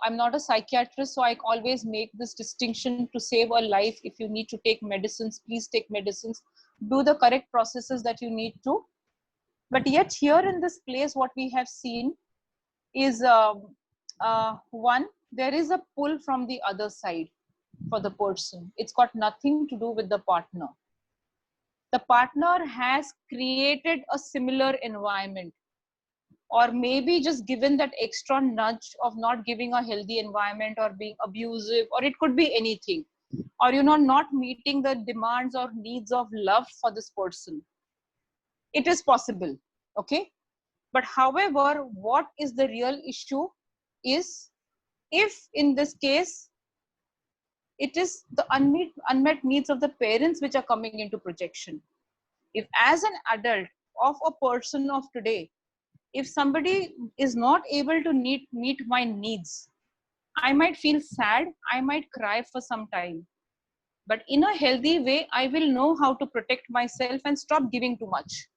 S1: I'm not a psychiatrist, so I always make this distinction: to save a life, if you need to take medicines, please take medicines, do the correct processes that you need to. But yet here in this place, what we have seen is one, there is a pull from the other side for the person. It's got nothing to do with the partner. The partner has created a similar environment, or maybe just given that extra nudge of not giving a healthy environment, or being abusive, or it could be anything, or not meeting the demands or needs of love for this person. It is possible. Okay. But however, what is the real issue is, if in this case it is the unmet needs of the parents which are coming into projection. If as an adult of a person of today, if somebody is not able to meet my needs, I might feel sad, I might cry for some time. But in a healthy way, I will know how to protect myself and stop giving too much,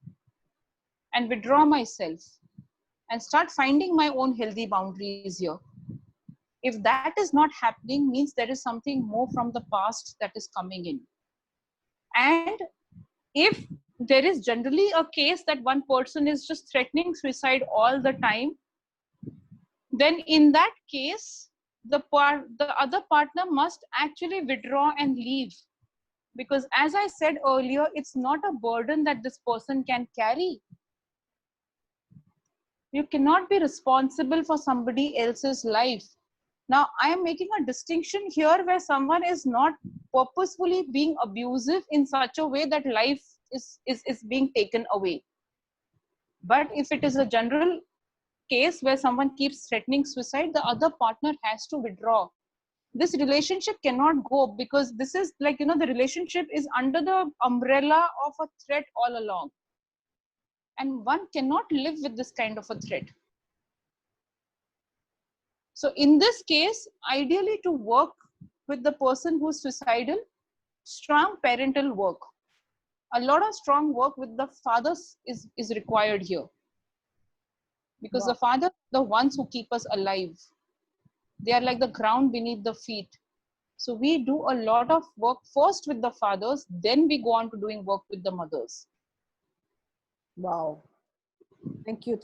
S1: and withdraw myself, and start finding my own healthy boundaries here. If that is not happening, means there is something more from the past that is coming in. And if there is generally a case that one person is just threatening suicide all the time, then in that case, the other partner must actually withdraw and leave. Because as I said earlier, it's not a burden that this person can carry. You cannot be responsible for somebody else's life. Now, I am making a distinction here where someone is not purposefully being abusive in such a way that life is being taken away. But if it is a general case where someone keeps threatening suicide, the other partner has to withdraw. This relationship cannot go, because this is like, the relationship is under the umbrella of a threat all along. And one cannot live with this kind of a threat. So in this case, ideally to work with the person who's suicidal, strong parental work. A lot of strong work with the fathers is required here. Because the fathers are the ones who keep us alive. They are like the ground beneath the feet. So we do a lot of work first with the fathers, then we go on to doing work with the mothers.
S2: Wow. Thank you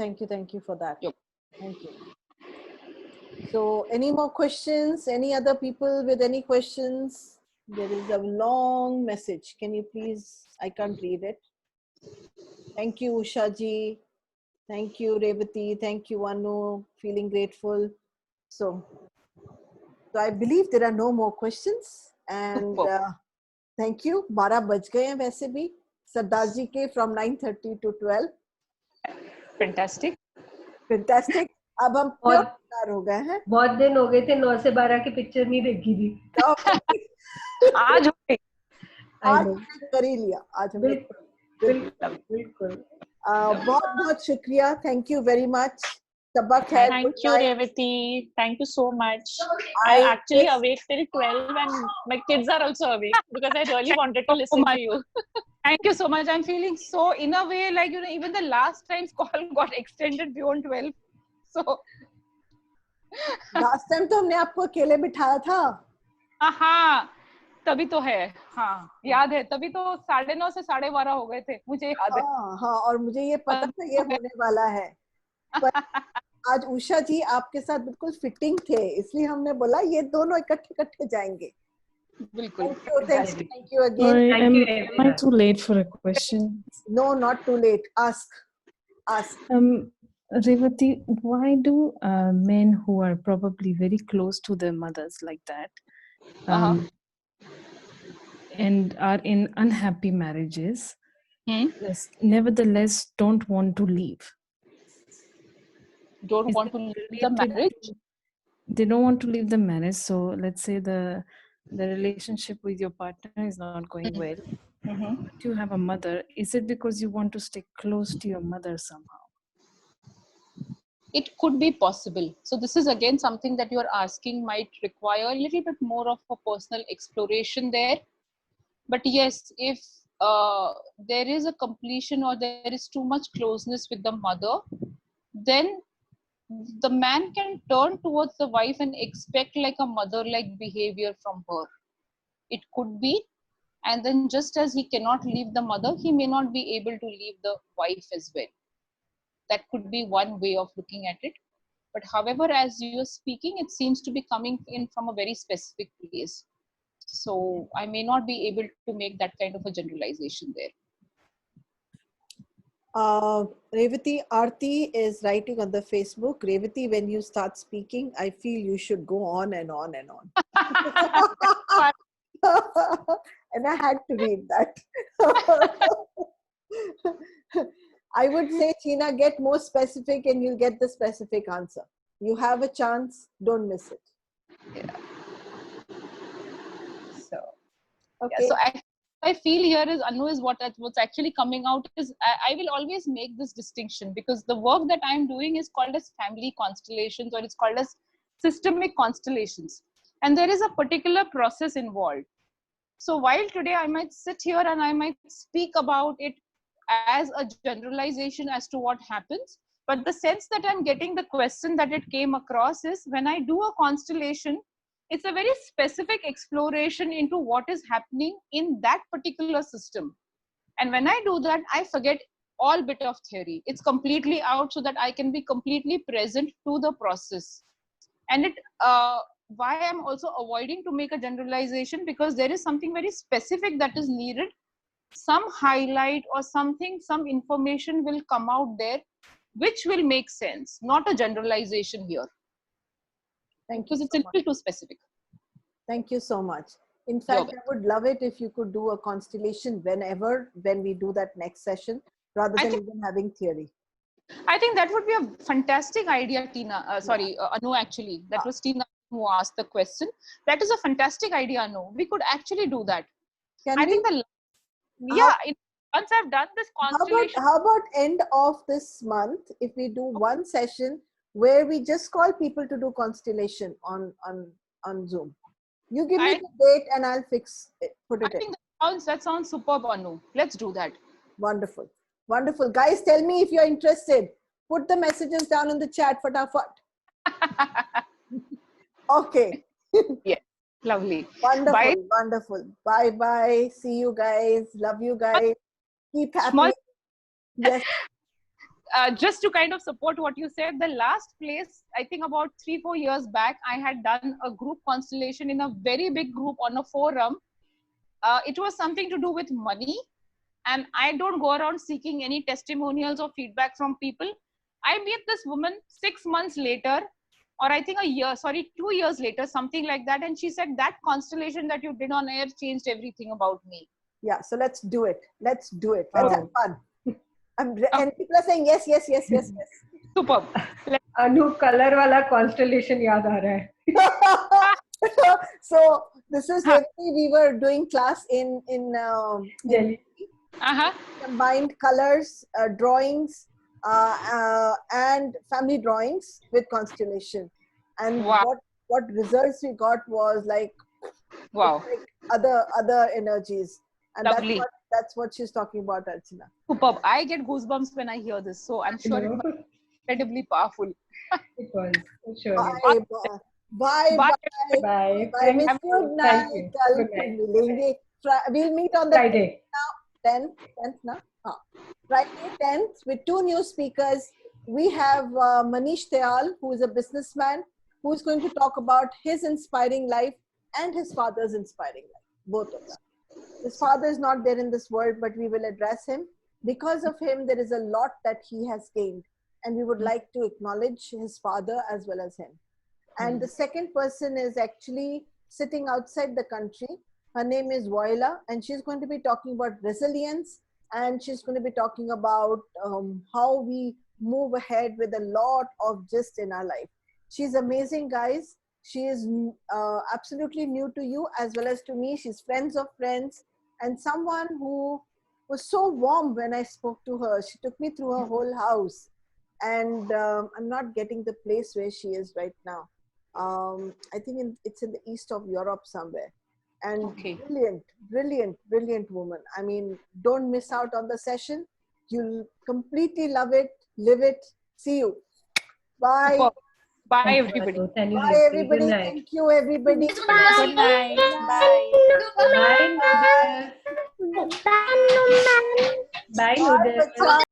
S2: for that.
S1: Yep.
S2: Thank you. So any more questions? Any other people with any questions? There is a long message. Can you please, I can't read it. Thank you, Usha ji. Thank you, Revati. Thank you, Anu. Feeling grateful. So I believe there are no more questions. And thank you. 12 baj gaye hain वैसे भी. Sardar ji ke from 9:30 to 12.
S1: Fantastic.
S2: Fantastic. अब हम
S5: और
S2: pure हो गए हैं.
S5: बहुत दिन हो गए थे 9 से 12 की पिक्चर नहीं देखी थी.
S1: आज हो गई।
S2: आज हमने कर ही लिया. आज हमने
S5: बिल्कुल बिल्कुल.
S2: बहुत बहुत शुक्रिया. Thank you very much. Sabak hai.
S1: Thank you, Revati. Thank you so much. I actually awake till 12 and my kids are also awake because I really wanted to listen to you. Thank you so much. I'm feeling so, in a way, like, you know, even the last time's call got extended beyond 12. So,
S2: last time तो हमने आपको अकेले बिठाया था.
S1: हाँ, तभी तो है. हाँ, याद है. तभी तो 9:30 से 12:30 हो गए थे. मुझे याद है.
S2: हाँ, और मुझे ये पता था ये होने वाला है. पर आज उषा जी आपके साथ बिल्कुल फिटिंग थे, इसलिए हमने बोला ये दोनों इकट्ठे जाएंगे.
S1: बिल्कुल.
S2: Thank you again.
S4: Sorry,
S5: Thank you,
S4: am I too late for a question?
S2: No, not too late. Ask.
S4: Revati, why do men who are probably very close to their mothers like that, and are in unhappy marriages, nevertheless don't want to leave?
S1: Don't want to leave the marriage?
S4: They don't want to leave the marriage. So let's say the relationship with your partner is not going well. But you have a mother. Is it because you want to stay close to your mother somehow?
S1: It could be possible. So this is again something that you are asking might require a little bit more of a personal exploration there. But yes, if there is a completion or there is too much closeness with the mother, then the man can turn towards the wife and expect like a mother-like behavior from her. It could be. And then just as he cannot leave the mother, he may not be able to leave the wife as well. That could be one way of looking at it. But however, as you're speaking, it seems to be coming in from a very specific place. So I may not be able to make that kind of a generalization there.
S2: Revati, Aarti is writing on the Facebook. Revati, when you start speaking, I feel you should go on and on and on. And I had to read that. I would say, China, get more specific and you'll get the specific answer. You have a chance, don't miss it.
S1: Yeah. So,
S2: okay.
S1: Yeah, so I feel here is, Anu, is what's actually coming out is, I will always make this distinction because the work that I'm doing is called as family constellations, or it's called as systemic constellations. And there is a particular process involved. So while today I might sit here and I might speak about it as a generalization as to what happens, but the sense that I'm getting the question that it came across is, when I do a constellation, it's a very specific exploration into what is happening in that particular system. And when I do that, I forget all bit of theory. It's completely out so that I can be completely present to the process. And it why I'm also avoiding to make a generalization, because there is something very specific that is needed. Some highlight or something, some information will come out there which will make sense, not a generalization here.
S2: Thank you.
S1: Because it's a little too specific.
S2: Thank you so much. In fact, I would love it if you could do a constellation when we do that next session, rather than even having theory.
S1: I think that would be a fantastic idea, Tina. Anu, actually. That was Tina who asked the question. That is a fantastic idea, Anu. We could actually do that. Once I've done this constellation.
S2: How about end of this month, if we do one session where we just call people to do constellation on Zoom? You give me the date and I'll fix it, put it in.
S1: I think that sounds superb, Anu. Let's do that.
S2: Wonderful. Wonderful. Guys, tell me if you're interested. Put the messages down in the chat, fatafat. Okay.
S1: Yeah. Lovely.
S2: Wonderful.
S1: Bye.
S2: Wonderful. Bye-bye. See you guys. Love you guys. Keep happy. Yes.
S1: Just to kind of support what you said, the last place, I think about 3-4 years back, I had done a group constellation in a very big group on a forum. It was something to do with money. And I don't go around seeking any testimonials or feedback from people. I meet this woman 6 months later, or I think 2 years later, something like that. And she said, that constellation that you did on air changed everything about me.
S2: Yeah, so let's do it. Let's do it. Let's have fun. And people are saying yes, yes, yes, yes, yes.
S1: Superb.
S5: Anu color वाला constellation याद आ रहा है.
S2: So this is when we were doing class in
S5: Delhi.
S2: combined colors, drawings, and family drawings with constellation. And
S1: Wow.
S2: what results we got was like,
S1: Wow.
S2: like other energies, and
S1: Lovely.
S2: that's what she's talking about, Archana.
S1: Superb. I get goosebumps when I hear this. So I'm sure it must be incredibly powerful.
S5: It was. Surely.
S2: Bye.
S5: Bye.
S2: Miss,
S5: Thank
S2: good night.
S5: you.
S2: Kal
S5: Good night.
S2: मिलेंगे. We'll meet on the
S5: Friday.
S2: 10th now. Friday 10th with 2 new speakers. We have Manish Teal, who is a businessman, who is going to talk about his inspiring life and his father's inspiring life, both of them. His father is not there in this world, but we will address him. Because of him, there is a lot that he has gained, and we would like to acknowledge his father as well as him. And the second person is actually sitting outside the country. Her name is Voila, and she's going to be talking about resilience, and she's going to be talking about how we move ahead with a lot of gist in our life. She's amazing, guys. She is absolutely new to you as well as to me. She's friends of friends, and someone who was so warm when I spoke to her. She took me through her whole house, and I'm not getting the place where she is right now. I think it's in the east of Europe somewhere. And brilliant woman. I mean, don't miss out on the session. You'll completely love it, live it. See you. Bye.
S1: Superb. Bye, everybody.
S2: Bye, everybody. Thank you, everybody.
S1: Good night. Bye.
S5: Bye, Noodles. Bye, Noodles.
S2: Bye.